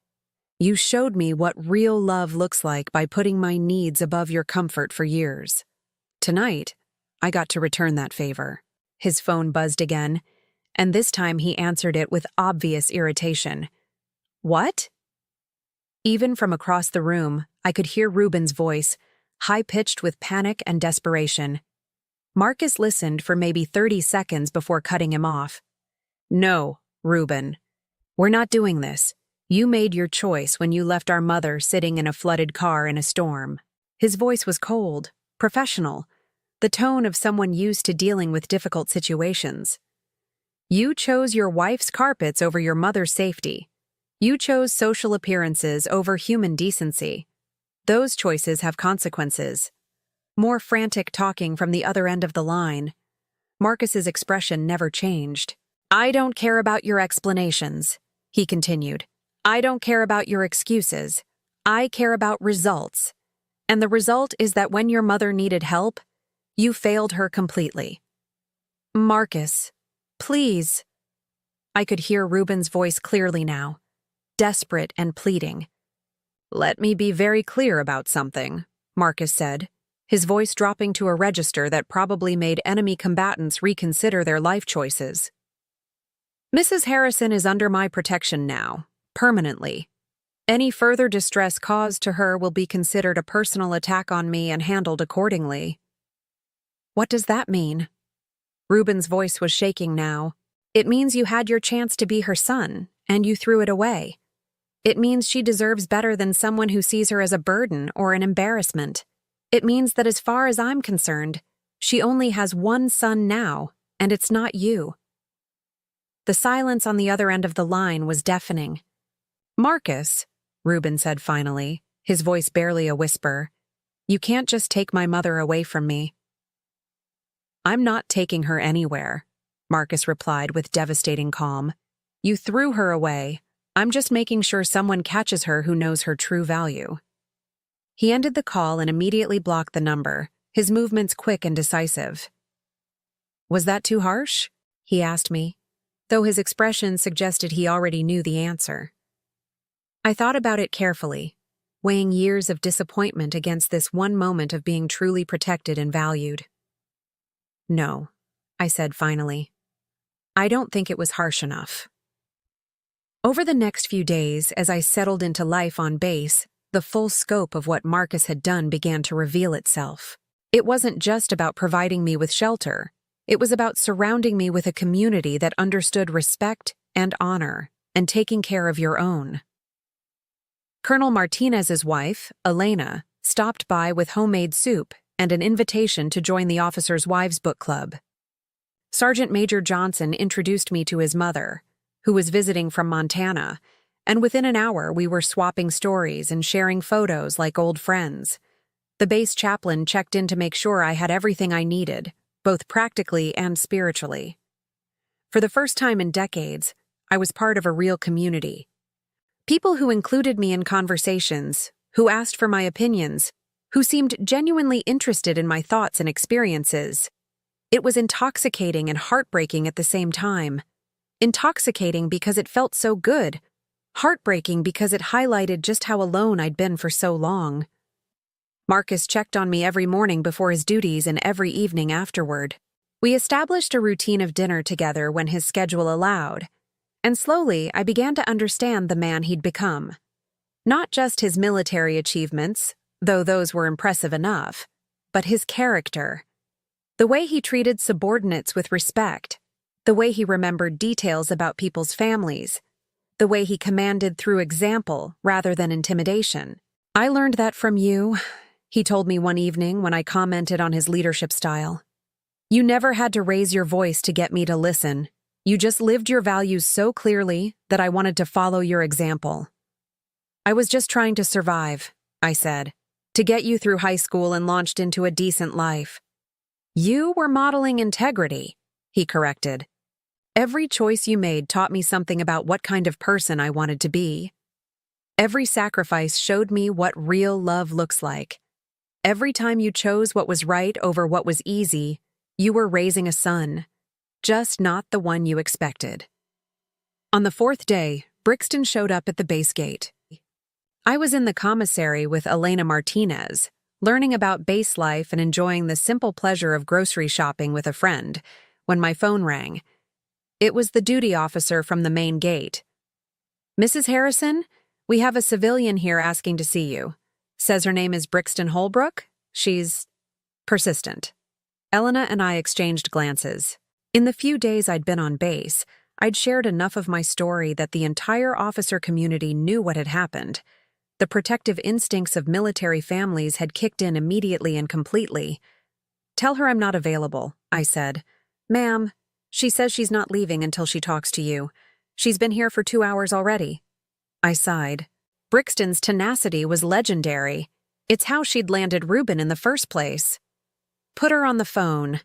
You showed me what real love looks like by putting my needs above your comfort for years. Tonight, I got to return that favor." His phone buzzed again, and this time he answered it with obvious irritation. "What?" Even from across the room, I could hear Ruben's voice, high-pitched with panic and desperation. Marcus listened for maybe 30 seconds before cutting him off. "No, Ruben. We're not doing this. You made your choice when you left our mother sitting in a flooded car in a storm." His voice was cold, professional, the tone of someone used to dealing with difficult situations. "You chose your wife's carpets over your mother's safety. You chose social appearances over human decency. Those choices have consequences." More frantic talking from the other end of the line. Marcus's expression never changed. "I don't care about your explanations," he continued. "I don't care about your excuses. I care about results. And the result is that when your mother needed help, you failed her completely." "Marcus, please." I could hear Ruben's voice clearly now, desperate and pleading. "Let me be very clear about something," Marcus said, his voice dropping to a register that probably made enemy combatants reconsider their life choices. "Mrs. Harrison is under my protection now, permanently. Any further distress caused to her will be considered a personal attack on me and handled accordingly." "What does that mean?" Ruben's voice was shaking now. "It means you had your chance to be her son, and you threw it away. It means she deserves better than someone who sees her as a burden or an embarrassment. It means that as far as I'm concerned, she only has one son now, and it's not you." The silence on the other end of the line was deafening. "Marcus," Ruben said finally, his voice barely a whisper, "you can't just take my mother away from me." "I'm not taking her anywhere," Marcus replied with devastating calm. "You threw her away. I'm just making sure someone catches her who knows her true value." He ended the call and immediately blocked the number, his movements quick and decisive. "Was that too harsh?" he asked me. though his expression suggested he already knew the answer. I thought about it carefully, weighing years of disappointment against this one moment of being truly protected and valued. "No," I said finally. "I don't think it was harsh enough." Over the next few days, as I settled into life on base, the full scope of what Marcus had done began to reveal itself. It wasn't just about providing me with shelter. It was about surrounding me with a community that understood respect and honor and taking care of your own. Colonel Martinez's wife, Elena, stopped by with homemade soup and an invitation to join the Officers' Wives Book Club. Sergeant Major Johnson introduced me to his mother, who was visiting from Montana, and within an hour we were swapping stories and sharing photos like old friends. The base chaplain checked in to make sure I had everything I needed, both practically and spiritually. For the first time in decades, I was part of a real community. People who included me in conversations, who asked for my opinions, who seemed genuinely interested in my thoughts and experiences. It was intoxicating and heartbreaking at the same time. Intoxicating because it felt so good, heartbreaking because it highlighted just how alone I'd been for so long. Marcus checked on me every morning before his duties and every evening afterward. We established a routine of dinner together when his schedule allowed, and slowly I began to understand the man he'd become. Not just his military achievements, though those were impressive enough, but his character. The way he treated subordinates with respect, the way he remembered details about people's families, the way he commanded through example rather than intimidation. "I learned that from you," he told me one evening when I commented on his leadership style. "You never had to raise your voice to get me to listen. You just lived your values so clearly that I wanted to follow your example." "I was just trying to survive," I said, "to get you through high school and launched into a decent life." "You were modeling integrity," he corrected. "Every choice you made taught me something about what kind of person I wanted to be. Every sacrifice showed me what real love looks like. Every time you chose what was right over what was easy, you were raising a son, just not the one you expected." On the fourth day, Brixton showed up at the base gate. I was in the commissary with Elena Martinez, learning about base life and enjoying the simple pleasure of grocery shopping with a friend, when my phone rang. It was the duty officer from the main gate. "Mrs. Harrison, we have a civilian here asking to see you. Says her name is Brixton Holbrook. She's persistent." Elena and I exchanged glances. In the few days I'd been on base, I'd shared enough of my story that the entire officer community knew what had happened. The protective instincts of military families had kicked in immediately and completely. "Tell her I'm not available," I said. "Ma'am, she says she's not leaving until she talks to you. She's been here for 2 hours already." I sighed. Brixton's tenacity was legendary. It's how she'd landed Reuben in the first place. "Put her on the phone."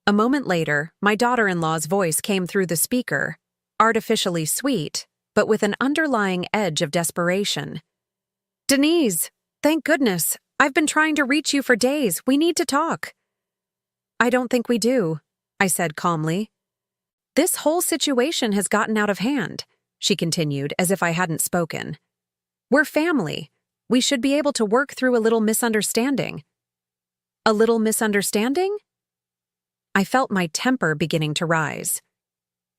A moment later, my daughter-in-law's voice came through the speaker, artificially sweet, but with an underlying edge of desperation. "Denise, thank goodness. I've been trying to reach you for days. We need to talk." "I don't think we do," I said calmly. "This whole situation has gotten out of hand," she continued as if I hadn't spoken. "We're family. We should be able to work through a little misunderstanding." "A little misunderstanding?" I felt my temper beginning to rise.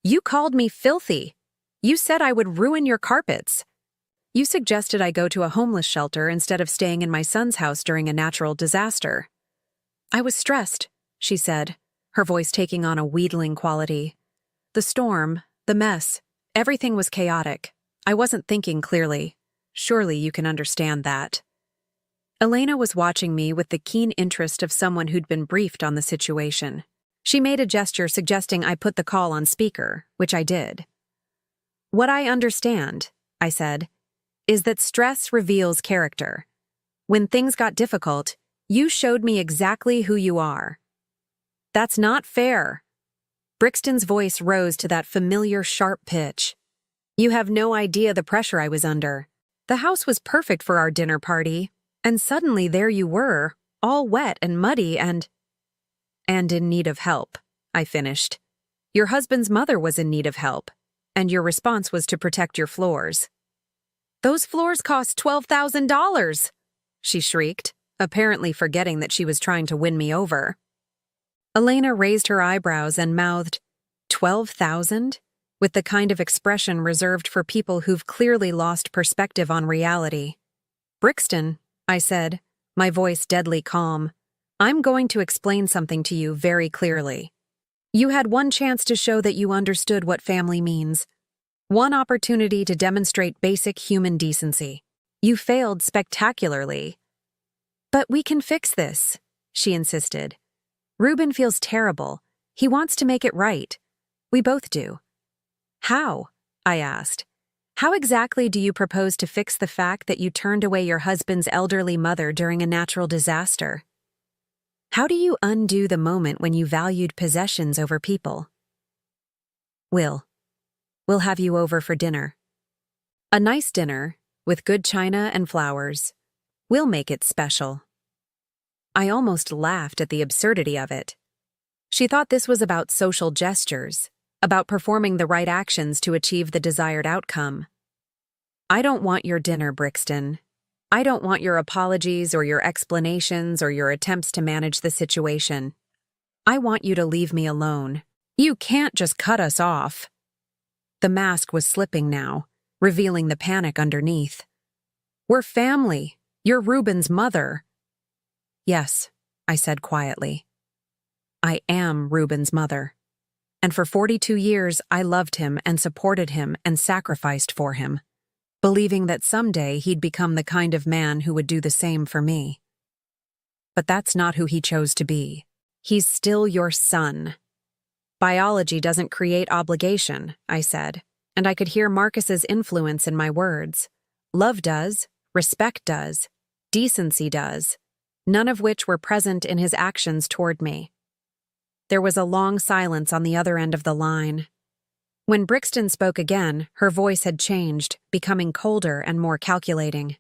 "You called me filthy. You said I would ruin your carpets. You suggested I go to a homeless shelter instead of staying in my son's house during a natural disaster." "I was stressed," she said, her voice taking on a wheedling quality. "The storm, the mess, everything was chaotic. I wasn't thinking clearly. Surely you can understand that." Elena was watching me with the keen interest of someone who'd been briefed on the situation. She made a gesture suggesting I put the call on speaker, which I did. "What I understand," I said, "is that stress reveals character. When things got difficult, you showed me exactly who you are." "That's not fair." Brixton's voice rose to that familiar sharp pitch. "You have no idea the pressure I was under. The house was perfect for our dinner party, and suddenly there you were, all wet and muddy and in need of help," I finished. Your husband's mother was in need of help, and your response was to protect your floors. Those floors cost $12,000, she shrieked, apparently forgetting that she was trying to win me over. Elena raised her eyebrows and mouthed, 12,000? With the kind of expression reserved for people who've clearly lost perspective on reality. Brixton, I said, my voice deadly calm, I'm going to explain something to you very clearly. You had one chance to show that you understood what family means. One opportunity to demonstrate basic human decency. You failed spectacularly. But we can fix this, she insisted. Ruben feels terrible. He wants to make it right. We both do. How? I asked. How exactly do you propose to fix the fact that you turned away your husband's elderly mother during a natural disaster? How do you undo the moment when you valued possessions over people? We'll have you over for dinner. A nice dinner, with good china and flowers. We'll make it special. I almost laughed at the absurdity of it. She thought this was about social gestures, about performing the right actions to achieve the desired outcome. I don't want your dinner, Brixton. I don't want your apologies or your explanations or your attempts to manage the situation. I want you to leave me alone. You can't just cut us off. The mask was slipping now, revealing the panic underneath. We're family. You're Ruben's mother. Yes, I said quietly. I am Ruben's mother. And for 42 years, I loved him and supported him and sacrificed for him, believing that someday he'd become the kind of man who would do the same for me. But that's not who he chose to be. He's still your son. Biology doesn't create obligation, I said, and I could hear Marcus's influence in my words. Love does, respect does, decency does, none of which were present in his actions toward me. There was a long silence on the other end of the line. When Brixton spoke again, her voice had changed, becoming colder and more calculating.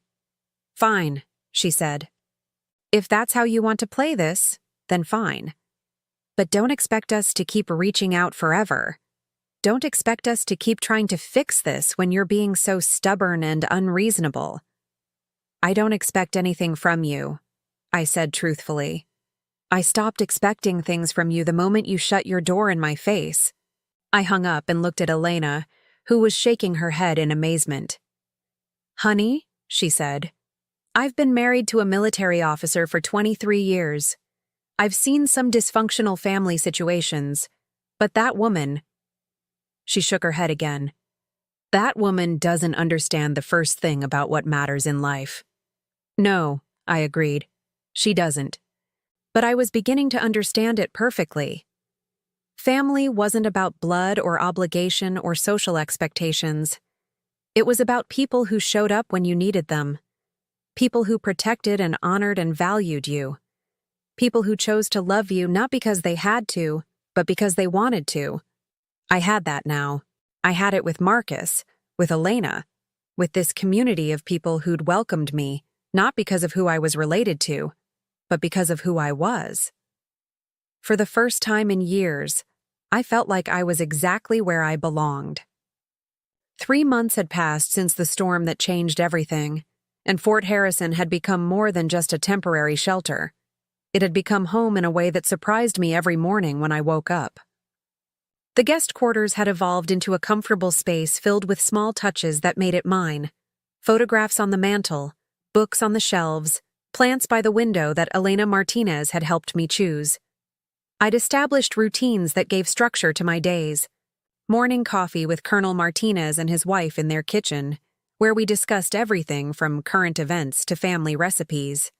Fine, she said. If that's how you want to play this, then fine. But don't expect us to keep reaching out forever. Don't expect us to keep trying to fix this when you're being so stubborn and unreasonable. I don't expect anything from you, I said truthfully. I stopped expecting things from you the moment you shut your door in my face. I hung up and looked at Elena, who was shaking her head in amazement. Honey, she said, I've been married to a military officer for 23 years. I've seen some dysfunctional family situations, but that woman... She shook her head again. That woman doesn't understand the first thing about what matters in life. No, I agreed. She doesn't. But I was beginning to understand it perfectly. Family wasn't about blood or obligation or social expectations. It was about people who showed up when you needed them. People who protected and honored and valued you. People who chose to love you not because they had to, but because they wanted to. I had that now. I had it with Marcus, with Elena, with this community of people who'd welcomed me, not because of who I was related to, but because of who I was. For the first time in years, I felt like I was exactly where I belonged. 3 months had passed since the storm that changed everything, and Fort Harrison had become more than just a temporary shelter. It had become home in a way that surprised me every morning when I woke up. The guest quarters had evolved into a comfortable space filled with small touches that made it mine. Photographs on the mantel, books on the shelves, plants by the window that Elena Martinez had helped me choose. I'd established routines that gave structure to my days. Morning coffee with Colonel Martinez and his wife in their kitchen, where we discussed everything from current events to family recipes.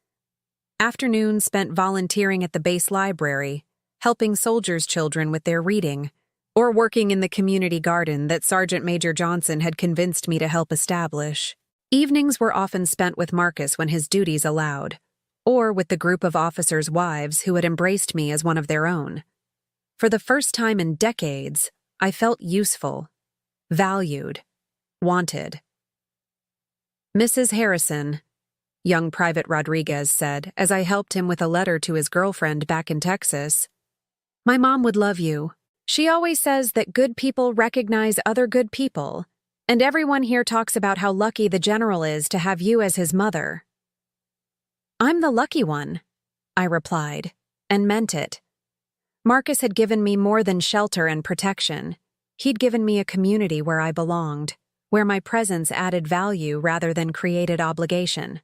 Afternoons spent volunteering at the base library, helping soldiers' children with their reading, or working in the community garden that Sergeant Major Johnson had convinced me to help establish. Evenings were often spent with Marcus when his duties allowed, or with the group of officers' wives who had embraced me as one of their own. For the first time in decades, I felt useful, valued, wanted. Mrs. Harrison, young Private Rodriguez said as I helped him with a letter to his girlfriend back in Texas, my mom would love you. She always says that good people recognize other good people, and everyone here talks about how lucky the general is to have you as his mother. I'm the lucky one, I replied, and meant it. Marcus had given me more than shelter and protection. He'd given me a community where I belonged, where my presence added value rather than created obligation.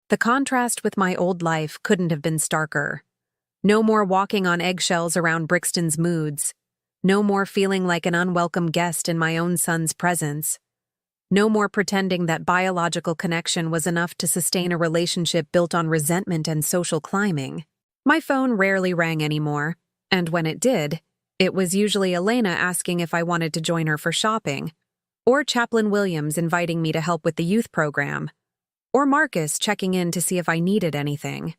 The contrast with my old life couldn't have been starker. No more walking on eggshells around Brixton's moods. No more feeling like an unwelcome guest in my own son's presence. No more pretending that biological connection was enough to sustain a relationship built on resentment and social climbing. My phone rarely rang anymore, and when it did, it was usually Elena asking if I wanted to join her for shopping, or Chaplain Williams inviting me to help with the youth program, or Marcus checking in to see if I needed anything.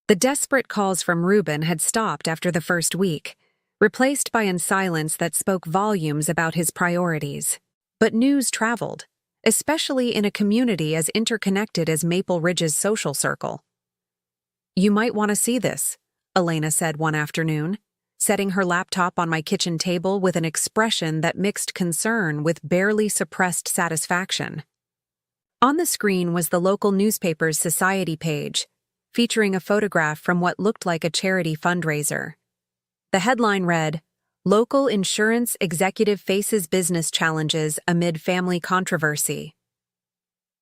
The desperate calls from Reuben had stopped after the first week, replaced by a silence that spoke volumes about his priorities. But news traveled, especially in a community as interconnected as Maple Ridge's social circle. "You might want to see this," Elena said one afternoon, setting her laptop on my kitchen table with an expression that mixed concern with barely suppressed satisfaction. On the screen was the local newspaper's society page, featuring a photograph from what looked like a charity fundraiser. The headline read, "Local Insurance Executive Faces Business Challenges Amid Family Controversy."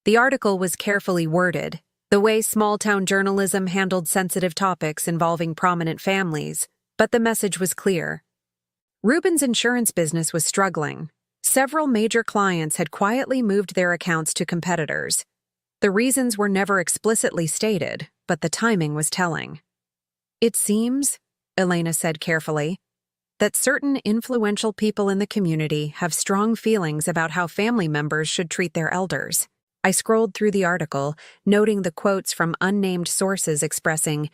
The article was carefully worded, the way small-town journalism handled sensitive topics involving prominent families, but the message was clear. Reuben's insurance business was struggling. Several major clients had quietly moved their accounts to competitors. The reasons were never explicitly stated, but the timing was telling. "It seems," Elena said carefully, "that certain influential people in the community have strong feelings about how family members should treat their elders." I scrolled through the article, noting the quotes from unnamed sources expressing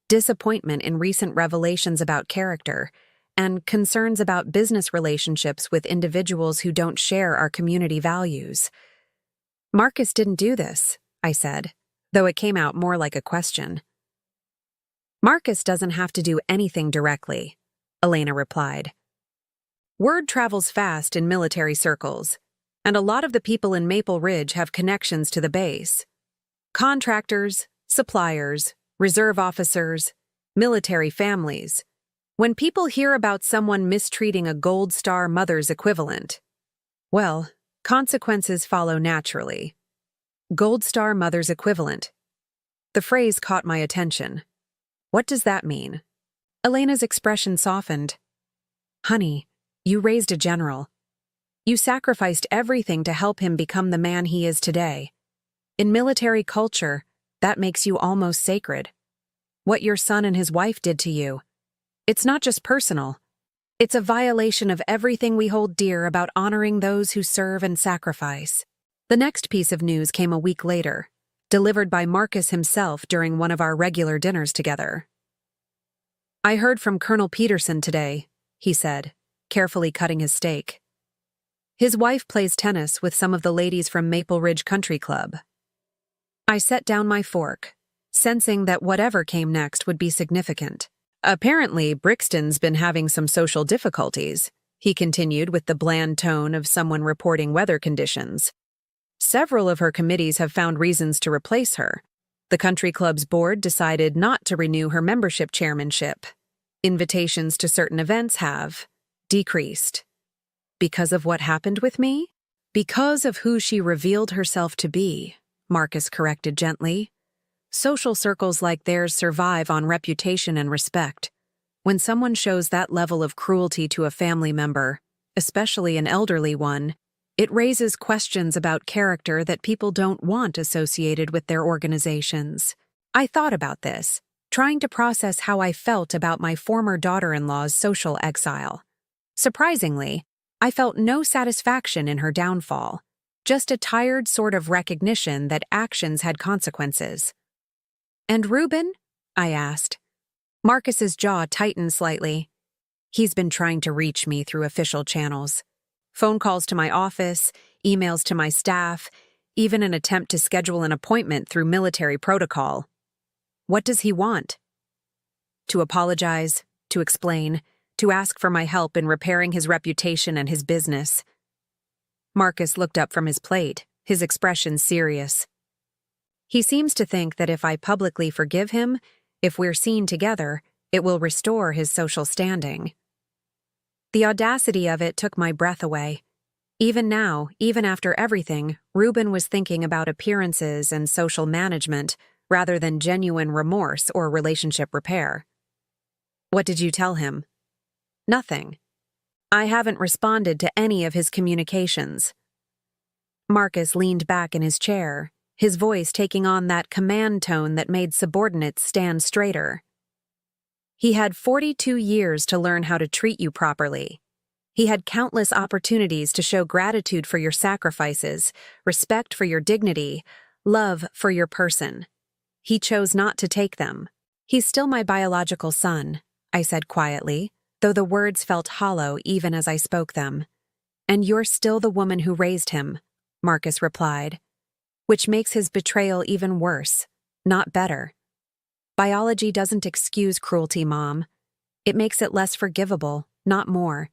disappointment in recent revelations about character and concerns about business relationships with individuals who don't share our community values. "Marcus didn't do this," I said, though it came out more like a question. "Marcus doesn't have to do anything directly," Elena replied. "Word travels fast in military circles, and a lot of the people in Maple Ridge have connections to the base. Contractors, suppliers, reserve officers, military families. When people hear about someone mistreating a Gold Star mother's equivalent, well, consequences follow naturally." Gold Star mother's equivalent. The phrase caught my attention. "What does that mean?" Elena's expression softened. "Honey, you raised a general. You sacrificed everything to help him become the man he is today. In military culture, that makes you almost sacred. What your son and his wife did to you, it's not just personal. It's a violation of everything we hold dear about honoring those who serve and sacrifice." The next piece of news came a week later, delivered by Marcus himself during one of our regular dinners together. "I heard from Colonel Peterson today," he said, carefully cutting his steak. "His wife plays tennis with some of the ladies from Maple Ridge Country Club." I set down my fork, sensing that whatever came next would be significant. "Apparently, Brixton's been having some social difficulties," he continued with the bland tone of someone reporting weather conditions. "Several of her committees have found reasons to replace her. The country club's board decided not to renew her membership chairmanship. Invitations to certain events have decreased." "Because of what happened with me?" "Because of who she revealed herself to be," Marcus corrected gently. "Social circles like theirs survive on reputation and respect. When someone shows that level of cruelty to a family member, especially an elderly one, it raises questions about character that people don't want associated with their organizations." I thought about this, trying to process how I felt about my former daughter-in-law's social exile. Surprisingly, I felt no satisfaction in her downfall, just a tired sort of recognition that actions had consequences. "And Reuben?" I asked. Marcus's jaw tightened slightly. "He's been trying to reach me through official channels. Phone calls to my office, emails to my staff, even an attempt to schedule an appointment through military protocol." "What does he want?" "To apologize, to explain, to ask for my help in repairing his reputation and his business. Marcus looked up from his plate, his expression serious. He seems to think that if I publicly forgive him, if we're seen together, it will restore his social standing. The audacity of it took my breath away. Even now, even after everything, Reuben was thinking about appearances and social management rather than genuine remorse or relationship repair. What did you tell him? Nothing. I haven't responded to any of his communications. Marcus leaned back in his chair, his voice taking on that command tone that made subordinates stand straighter. He had 42 years to learn how to treat you properly. He had countless opportunities to show gratitude for your sacrifices, respect for your dignity, love for your person. He chose not to take them. He's still my biological son, I said quietly, though the words felt hollow even as I spoke them. And you're still the woman who raised him, Marcus replied, which makes his betrayal even worse, not better. Biology doesn't excuse cruelty, Mom. It makes it less forgivable, not more.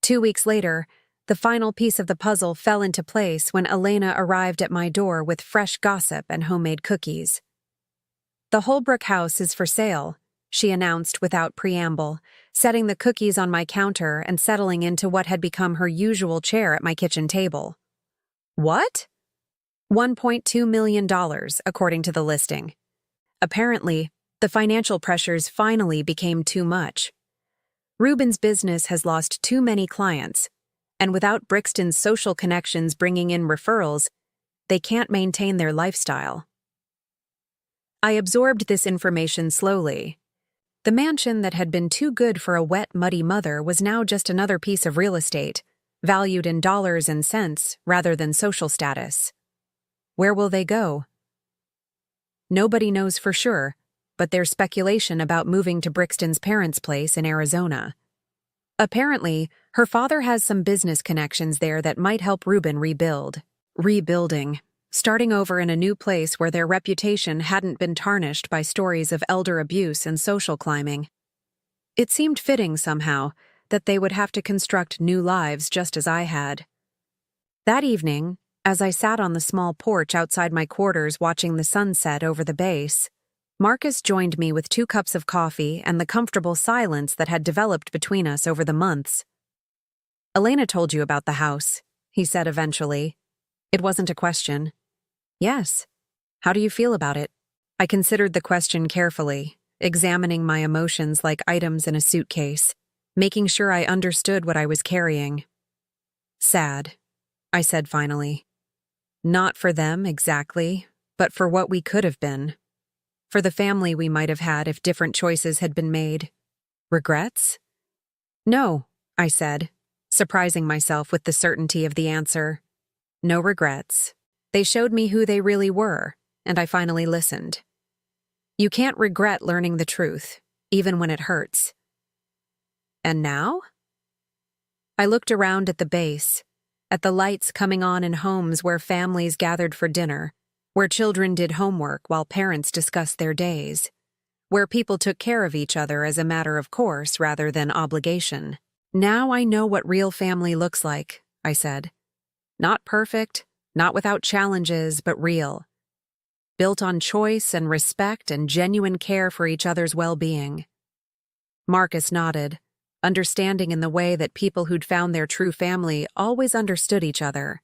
2 weeks later, the final piece of the puzzle fell into place when Elena arrived at my door with fresh gossip and homemade cookies. The Holbrook house is for sale, she announced without preamble, setting the cookies on my counter and settling into what had become her usual chair at my kitchen table. What? $1.2 million, according to the listing. Apparently, the financial pressures finally became too much. Reuben's business has lost too many clients, and without Brixton's social connections bringing in referrals, they can't maintain their lifestyle. I absorbed this information slowly. The mansion that had been too good for a wet, muddy mother was now just another piece of real estate, valued in dollars and cents rather than social status. Where will they go? Nobody knows for sure, but there's speculation about moving to Brixton's parents' place in Arizona. Apparently, her father has some business connections there that might help Reuben rebuild. Rebuilding. Starting over in a new place where their reputation hadn't been tarnished by stories of elder abuse and social climbing. It seemed fitting somehow that they would have to construct new lives just as I had. That evening, as I sat on the small porch outside my quarters watching the sunset over the base, Marcus joined me with 2 cups of coffee and the comfortable silence that had developed between us over the months. Elena told you about the house, he said eventually. It wasn't a question. Yes. How do you feel about it? I considered the question carefully, examining my emotions like items in a suitcase, making sure I understood what I was carrying. Sad, I said finally. Not for them exactly, but for what we could have been. For the family we might have had if different choices had been made. Regrets? No, I said, surprising myself with the certainty of the answer. No regrets. They showed me who they really were, and I finally listened. You can't regret learning the truth, even when it hurts. And now? I looked around at the base, at the lights coming on in homes where families gathered for dinner, where children did homework while parents discussed their days, where people took care of each other as a matter of course rather than obligation. Now I know what real family looks like, I said. Not perfect, not without challenges, but real. Built on choice and respect and genuine care for each other's well-being. Marcus nodded, understanding in the way that people who'd found their true family always understood each other.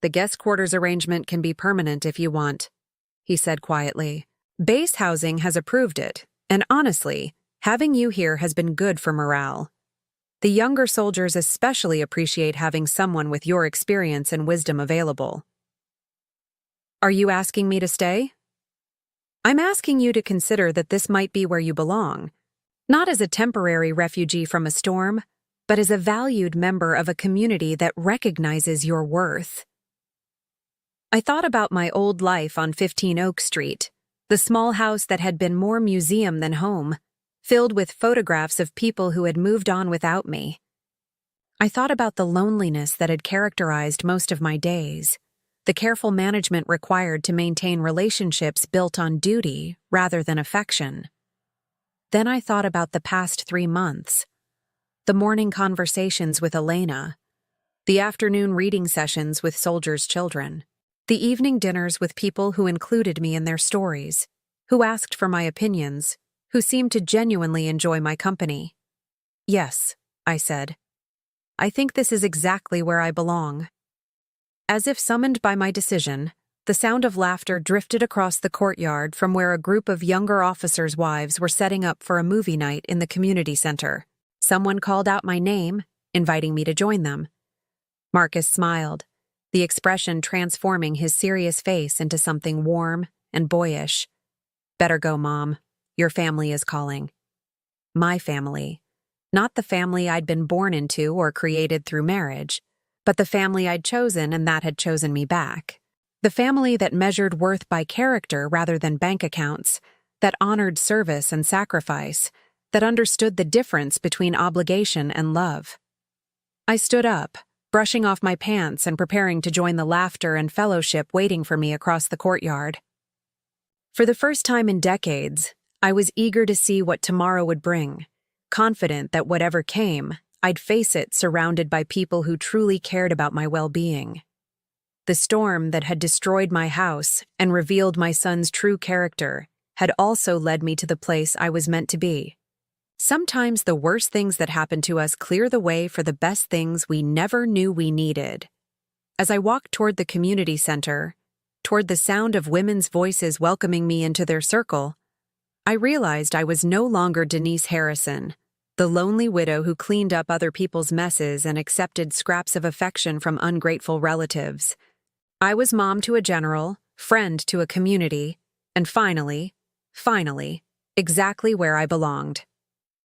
The guest quarters arrangement can be permanent if you want, he said quietly. Base housing has approved it, and honestly, having you here has been good for morale. The younger soldiers especially appreciate having someone with your experience and wisdom available. Are you asking me to stay? I'm asking you to consider that this might be where you belong, not as a temporary refugee from a storm, but as a valued member of a community that recognizes your worth. I thought about my old life on 15 Oak Street, the small house that had been more museum than home, filled with photographs of people who had moved on without me. I thought about the loneliness that had characterized most of my days, the careful management required to maintain relationships built on duty rather than affection. Then I thought about the past 3 months. The morning conversations with Elena, the afternoon reading sessions with soldiers' children, the evening dinners with people who included me in their stories, who asked for my opinions, who seemed to genuinely enjoy my company. Yes, I said. I think this is exactly where I belong. As if summoned by my decision, the sound of laughter drifted across the courtyard from where a group of younger officers' wives were setting up for a movie night in the community center. Someone called out my name, inviting me to join them. Marcus smiled, the expression transforming his serious face into something warm and boyish. Better go, Mom. Your family is calling. My family. Not the family I'd been born into or created through marriage, but the family I'd chosen and that had chosen me back. The family that measured worth by character rather than bank accounts, that honored service and sacrifice, that understood the difference between obligation and love. I stood up, brushing off my pants and preparing to join the laughter and fellowship waiting for me across the courtyard. For the first time in decades, I was eager to see what tomorrow would bring, confident that whatever came, I'd face it surrounded by people who truly cared about my well-being. The storm that had destroyed my house and revealed my son's true character had also led me to the place I was meant to be. Sometimes the worst things that happen to us clear the way for the best things we never knew we needed. As I walked toward the community center, toward the sound of women's voices welcoming me into their circle, I realized I was no longer Denise Harrison, the lonely widow who cleaned up other people's messes and accepted scraps of affection from ungrateful relatives. I was mom to a general, friend to a community, and finally, exactly where I belonged.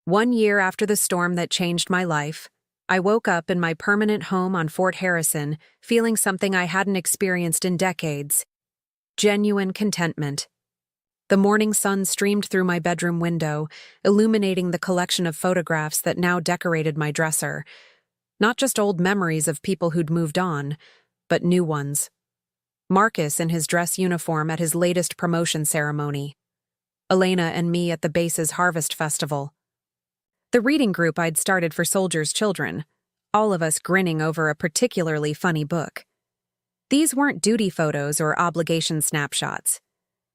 1 year after the storm that changed my life, I woke up in my permanent home on Fort Harrison, feeling something I hadn't experienced in decades. Genuine contentment. The morning sun streamed through my bedroom window, illuminating the collection of photographs that now decorated my dresser. Not just old memories of people who'd moved on, but new ones. Marcus in his dress uniform at his latest promotion ceremony. Elena and me at the base's harvest festival. The reading group I'd started for soldiers' children, all of us grinning over a particularly funny book. These weren't duty photos or obligation snapshots.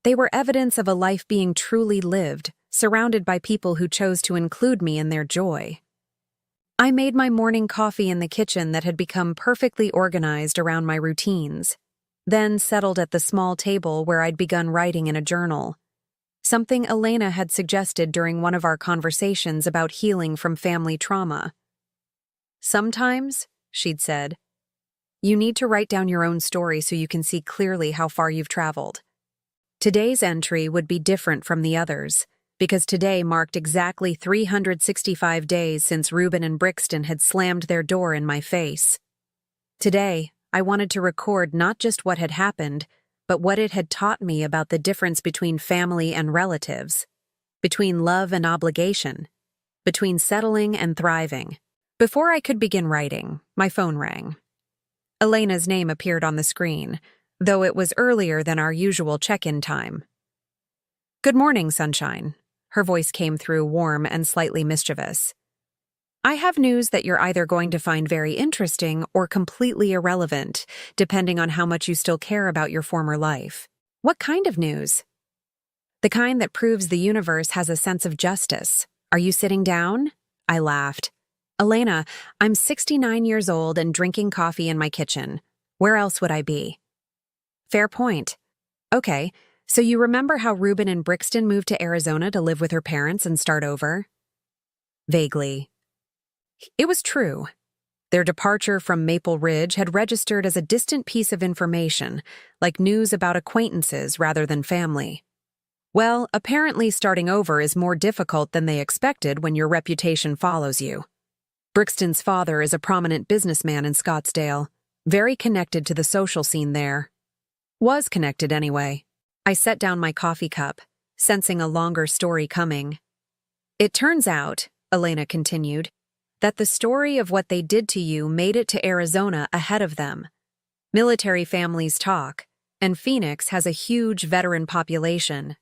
They were evidence of a life being truly lived, surrounded by people who chose to include me in their joy. I made my morning coffee in the kitchen that had become perfectly organized around my routines, then settled at the small table where I'd begun writing in a journal. Something Elena had suggested during one of our conversations about healing from family trauma. Sometimes, she'd said, you need to write down your own story so you can see clearly how far you've traveled. Today's entry would be different from the others, because today marked exactly 365 days since Reuben and Brixton had slammed their door in my face. Today, I wanted to record not just what had happened, but what it had taught me about the difference between family and relatives, between love and obligation, between settling and thriving. Before I could begin writing, my phone rang. Elena's name appeared on the screen, though it was earlier than our usual check-in time. Good morning, sunshine. Her voice came through warm and slightly mischievous. I have news that you're either going to find very interesting or completely irrelevant, depending on how much you still care about your former life. What kind of news? The kind that proves the universe has a sense of justice. Are you sitting down? I laughed. Elena, I'm 69 years old and drinking coffee in my kitchen. Where else would I be? Fair point. Okay, so you remember how Reuben and Brixton moved to Arizona to live with her parents and start over? Vaguely. It was true. Their departure from Maple Ridge had registered as a distant piece of information, like news about acquaintances rather than family. Well, apparently starting over is more difficult than they expected when your reputation follows you. Brixton's father is a prominent businessman in Scottsdale, very connected to the social scene there. Was connected anyway. I set down my coffee cup, sensing a longer story coming. It turns out, Elena continued, that the story of what they did to you made it to Arizona ahead of them. Military families talk, and Phoenix has a huge veteran population.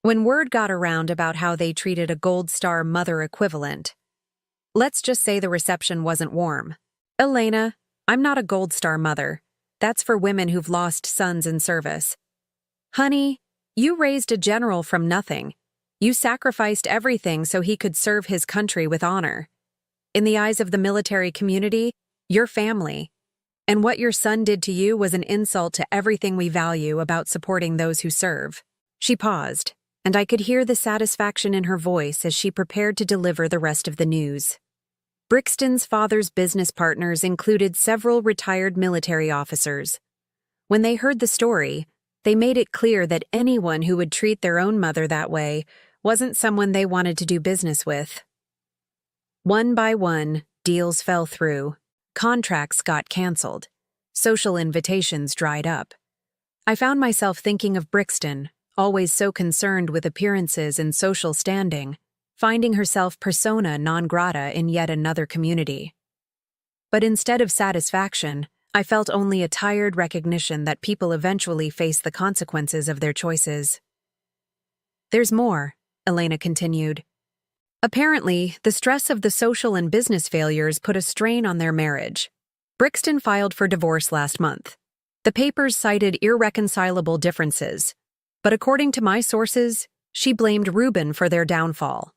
when word got around about how they treated a Gold Star mother equivalent. Let's just say the reception wasn't warm. Elena, I'm not a Gold Star mother. That's for women who've lost sons in service. Honey, you raised a general from nothing. You sacrificed everything so he could serve his country with honor. In the eyes of the military community, you're family. And what your son did to you was an insult to everything we value about supporting those who serve. She paused, and I could hear the satisfaction in her voice as she prepared to deliver the rest of the news. Brixton's father's business partners included several retired military officers. When they heard the story, they made it clear that anyone who would treat their own mother that way wasn't someone they wanted to do business with. One by one, deals fell through. Contracts got canceled. Social invitations dried up. I found myself thinking of Brixton, always so concerned with appearances and social standing, finding herself persona non grata in yet another community. But instead of satisfaction, I felt only a tired recognition that people eventually face the consequences of their choices. There's more, Elena continued. Apparently, the stress of the social and business failures put a strain on their marriage. Brixton filed for divorce last month. The papers cited irreconcilable differences, but according to my sources, she blamed Reuben for their downfall.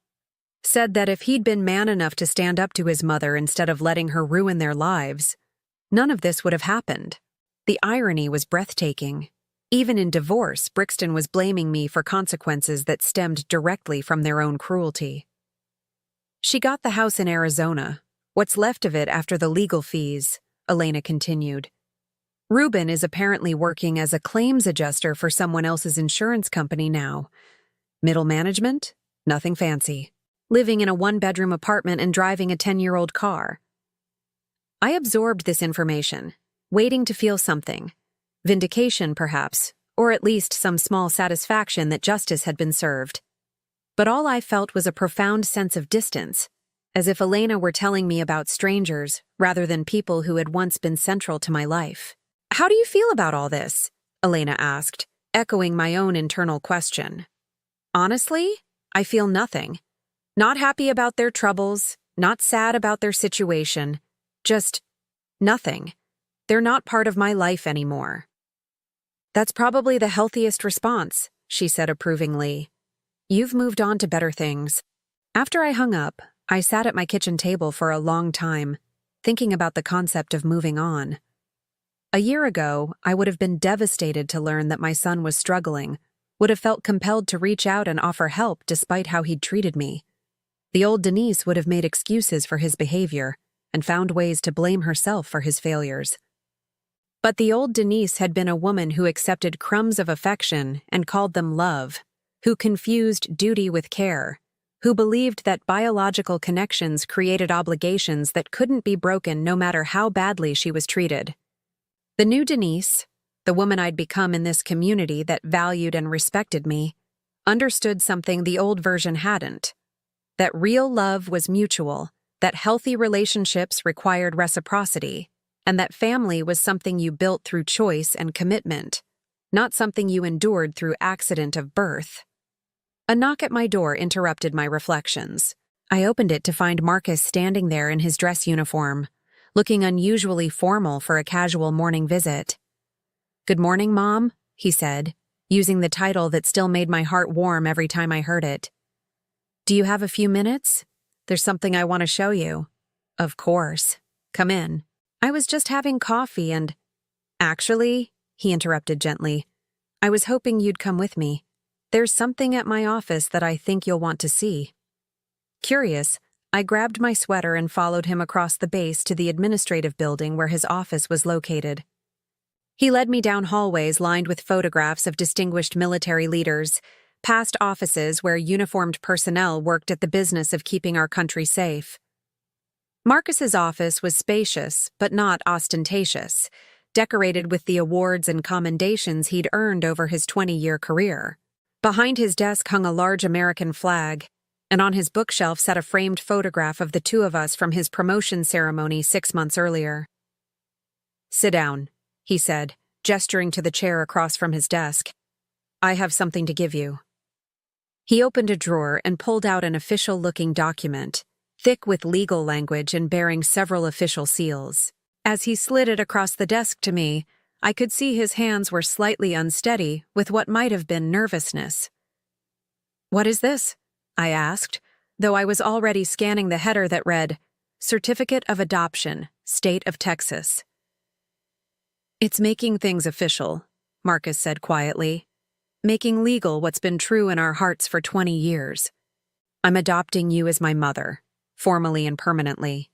Said that if he'd been man enough to stand up to his mother instead of letting her ruin their lives, none of this would have happened. The irony was breathtaking. Even in divorce, Brixton was blaming me for consequences that stemmed directly from their own cruelty. She got the house in Arizona, what's left of it after the legal fees, Elena continued. Reuben is apparently working as a claims adjuster for someone else's insurance company now. Middle management? Nothing fancy. Living in a one-bedroom apartment and driving a 10-year-old car. I absorbed this information, waiting to feel something. Vindication, perhaps, or at least some small satisfaction that justice had been served. But all I felt was a profound sense of distance, as if Elena were telling me about strangers rather than people who had once been central to my life. How do you feel about all this? Elena asked, echoing my own internal question. Honestly, I feel nothing. Not happy about their troubles, not sad about their situation, just nothing. They're not part of my life anymore. That's probably the healthiest response, she said approvingly. You've moved on to better things. After I hung up, I sat at my kitchen table for a long time, thinking about the concept of moving on. A year ago, I would have been devastated to learn that my son was struggling, would have felt compelled to reach out and offer help despite how he'd treated me. The old Denise would have made excuses for his behavior and found ways to blame herself for his failures. But the old Denise had been a woman who accepted crumbs of affection and called them love, who confused duty with care, who believed that biological connections created obligations that couldn't be broken no matter how badly she was treated. The new Denise, the woman I'd become in this community that valued and respected me, understood something the old version hadn't. That real love was mutual, that healthy relationships required reciprocity, and that family was something you built through choice and commitment, not something you endured through accident of birth. A knock at my door interrupted my reflections. I opened it to find Marcus standing there in his dress uniform, looking unusually formal for a casual morning visit. "Good morning, Mom," he said, using the title that still made my heart warm every time I heard it. "Do you have a few minutes? There's something I want to show you." "Of course. Come in." "I was just having coffee and—" "Actually," he interrupted gently, "I was hoping you'd come with me. There's something at my office that I think you'll want to see." Curious, I grabbed my sweater and followed him across the base to the administrative building where his office was located. He led me down hallways lined with photographs of distinguished military leaders, past offices where uniformed personnel worked at the business of keeping our country safe. Marcus's office was spacious, but not ostentatious, decorated with the awards and commendations he'd earned over his 20-year career. Behind his desk hung a large American flag, and on his bookshelf sat a framed photograph of the two of us from his promotion ceremony 6 months earlier. "Sit down," he said, gesturing to the chair across from his desk. "I have something to give you." He opened a drawer and pulled out an official-looking document, thick with legal language and bearing several official seals. As he slid it across the desk to me, I could see his hands were slightly unsteady with what might have been nervousness. "What is this?" I asked, though I was already scanning the header that read, "Certificate of Adoption, State of Texas." "It's making things official," Marcus said quietly. "Making legal what's been true in our hearts for 20 years. I'm adopting you as my mother, formally and permanently."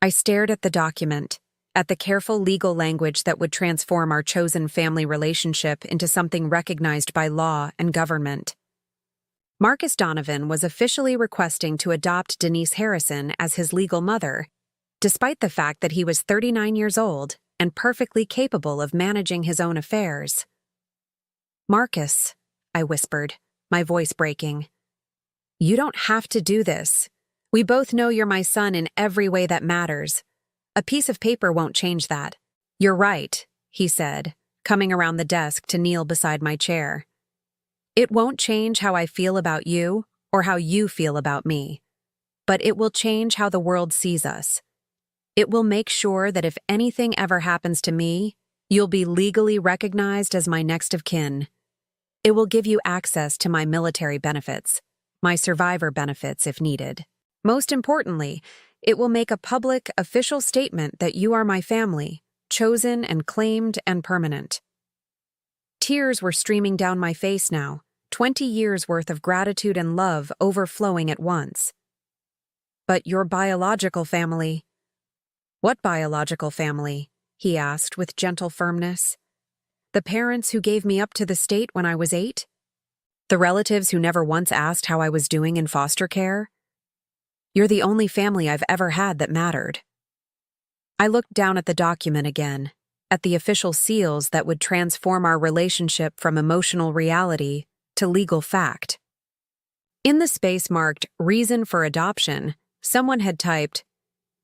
I stared at the document, at the careful legal language that would transform our chosen family relationship into something recognized by law and government. Marcus Donovan was officially requesting to adopt Denise Harrison as his legal mother, despite the fact that he was 39 years old and perfectly capable of managing his own affairs. "Marcus," I whispered, my voice breaking, "you don't have to do this. We both know you're my son in every way that matters. A piece of paper won't change that." "You're right," he said, coming around the desk to kneel beside my chair. "It won't change how I feel about you or how you feel about me. But it will change how the world sees us. It will make sure that if anything ever happens to me, you'll be legally recognized as my next of kin. It will give you access to my military benefits, my survivor benefits if needed. Most importantly, it will make a public, official statement that you are my family, chosen and claimed and permanent." Tears were streaming down my face now, 20 years' worth of gratitude and love overflowing at once. "But your biological family—" "What biological family?" he asked with gentle firmness. "The parents who gave me up to the state when I was 8? The relatives who never once asked how I was doing in foster care? You're the only family I've ever had that mattered." I looked down at the document again, at the official seals that would transform our relationship from emotional reality to legal fact. In the space marked "Reason for Adoption," someone had typed,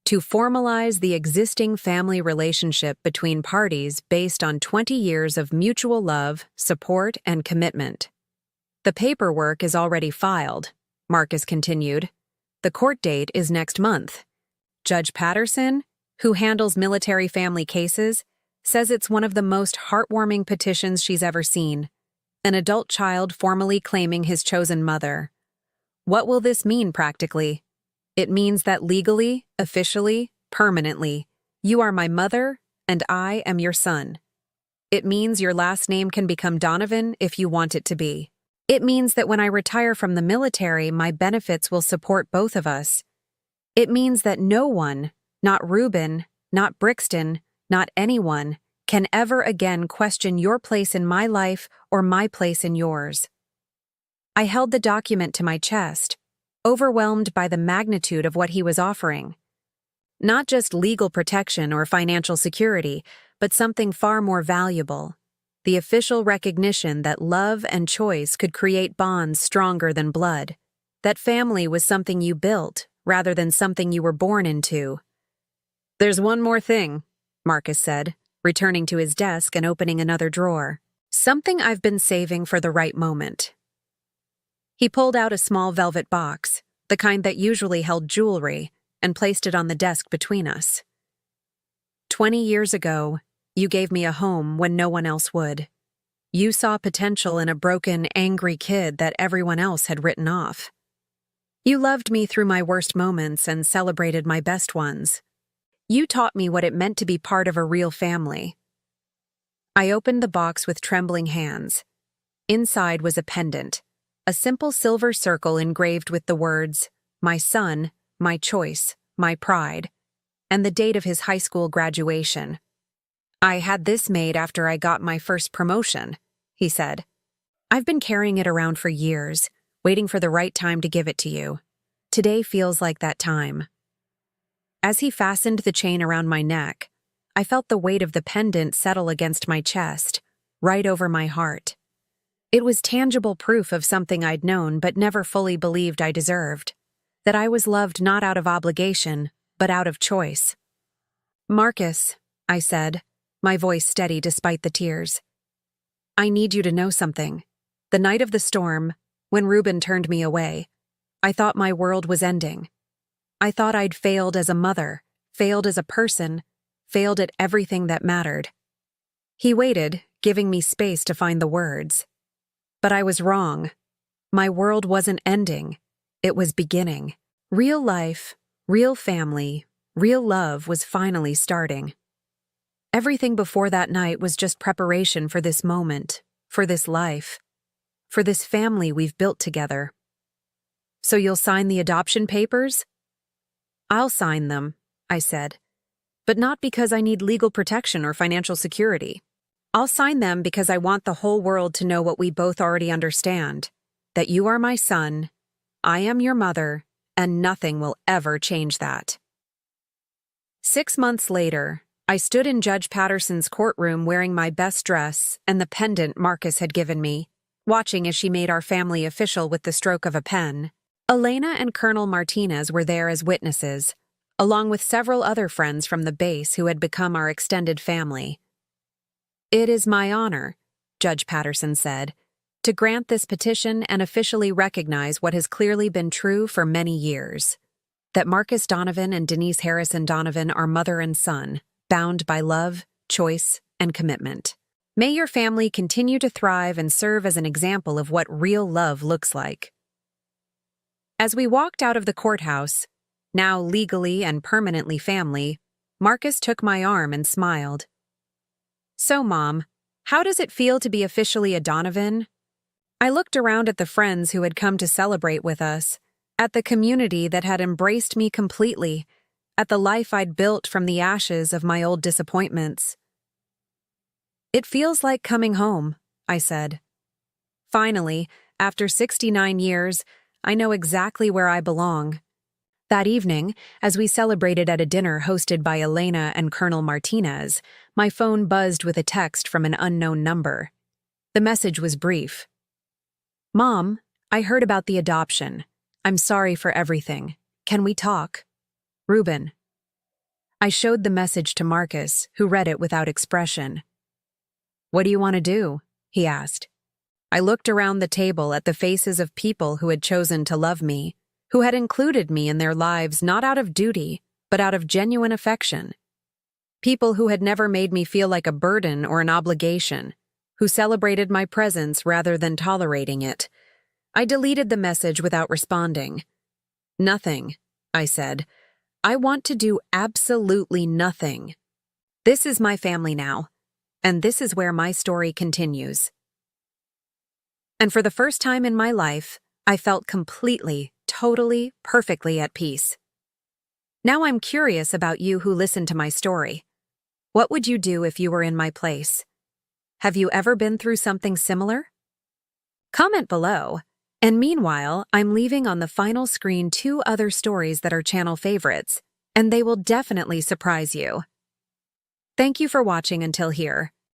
"To formalize the existing family relationship between parties based on 20 years of mutual love, support, and commitment." "The paperwork is already filed," Marcus continued. "The court date is next month. Judge Patterson, who handles military family cases, says it's one of the most heartwarming petitions she's ever seen. An adult child formally claiming his chosen mother. What will this mean practically? It means that legally, officially, permanently, you are my mother and I am your son. It means your last name can become Donovan if you want it to be. It means that when I retire from the military, my benefits will support both of us. It means that no one, not Reuben, not Brixton, not anyone, can ever again question your place in my life or my place in yours." I held the document to my chest, overwhelmed by the magnitude of what he was offering. Not just legal protection or financial security, but something far more valuable. The official recognition that love and choice could create bonds stronger than blood. That family was something you built, rather than something you were born into. "There's one more thing," Marcus said, returning to his desk and opening another drawer. "Something I've been saving for the right moment." He pulled out a small velvet box, the kind that usually held jewelry, and placed it on the desk between us. 20 years ago, you gave me a home when no one else would. You saw potential in a broken, angry kid that everyone else had written off. You loved me through my worst moments and celebrated my best ones. You taught me what it meant to be part of a real family. I opened the box with trembling hands. Inside was a pendant, a simple silver circle engraved with the words, "My son, my choice, my pride," and the date of his high school graduation. "I had this made after I got my first promotion," he said. "I've been carrying it around for years, waiting for the right time to give it to you. Today feels like that time." As he fastened the chain around my neck, I felt the weight of the pendant settle against my chest, right over my heart. It was tangible proof of something I'd known but never fully believed I deserved, that I was loved not out of obligation, but out of choice. "Marcus," I said, my voice steady despite the tears, "I need you to know something. The night of the storm, When Ruben turned me away, I thought my world was ending. I thought I'd failed as a mother, failed as a person, failed at everything that mattered. He waited, giving me space to find the words. But I was wrong. My world wasn't ending. It was beginning. Real life, real family, real love was finally starting. Everything before that night was just preparation for this moment, for this life, for this family we've built together. So you'll sign the adoption papers? I'll sign them, I said, but not because I need legal protection or financial security. I'll sign them because I want the whole world to know what we both already understand, that you are my son, I am your mother, and nothing will ever change that. 6 months later, I stood in Judge Patterson's courtroom wearing my best dress and the pendant Marcus had given me, watching as she made our family official with the stroke of a pen. Elena and Colonel Martinez were there as witnesses, along with several other friends from the base who had become our extended family. "It is my honor," Judge Patterson said, "to grant this petition and officially recognize what has clearly been true for many years, that Marcus Donovan and Denise Harrison Donovan are mother and son, bound by love, choice, and commitment. May your family continue to thrive and serve as an example of what real love looks like." As we walked out of the courthouse, now legally and permanently family, Marcus took my arm and smiled. "So, Mom, how does it feel to be officially a Donovan?" I looked around at the friends who had come to celebrate with us, at the community that had embraced me completely, at the life I'd built from the ashes of my old disappointments. "It feels like coming home," I said. "Finally, after 69 years, I know exactly where I belong." That evening, as we celebrated at a dinner hosted by Elena and Colonel Martinez, my phone buzzed with a text from an unknown number. The message was brief. "Mom, I heard about the adoption. I'm sorry for everything. Can we talk? Ruben." I showed the message to Marcus, who read it without expression. "What do you want to do?" he asked. I looked around the table at the faces of people who had chosen to love me, who had included me in their lives not out of duty, but out of genuine affection. People who had never made me feel like a burden or an obligation, who celebrated my presence rather than tolerating it. I deleted the message without responding. "Nothing," I said. "I want to do absolutely nothing. This is my family now, and this is where my story continues." And for the first time in my life, I felt completely, totally, perfectly at peace. Now I'm curious about you who listened to my story. What would you do if you were in my place? Have you ever been through something similar? Comment below. And meanwhile, I'm leaving on the final screen 2 other stories that are channel favorites, and they will definitely surprise you. Thank you for watching until here.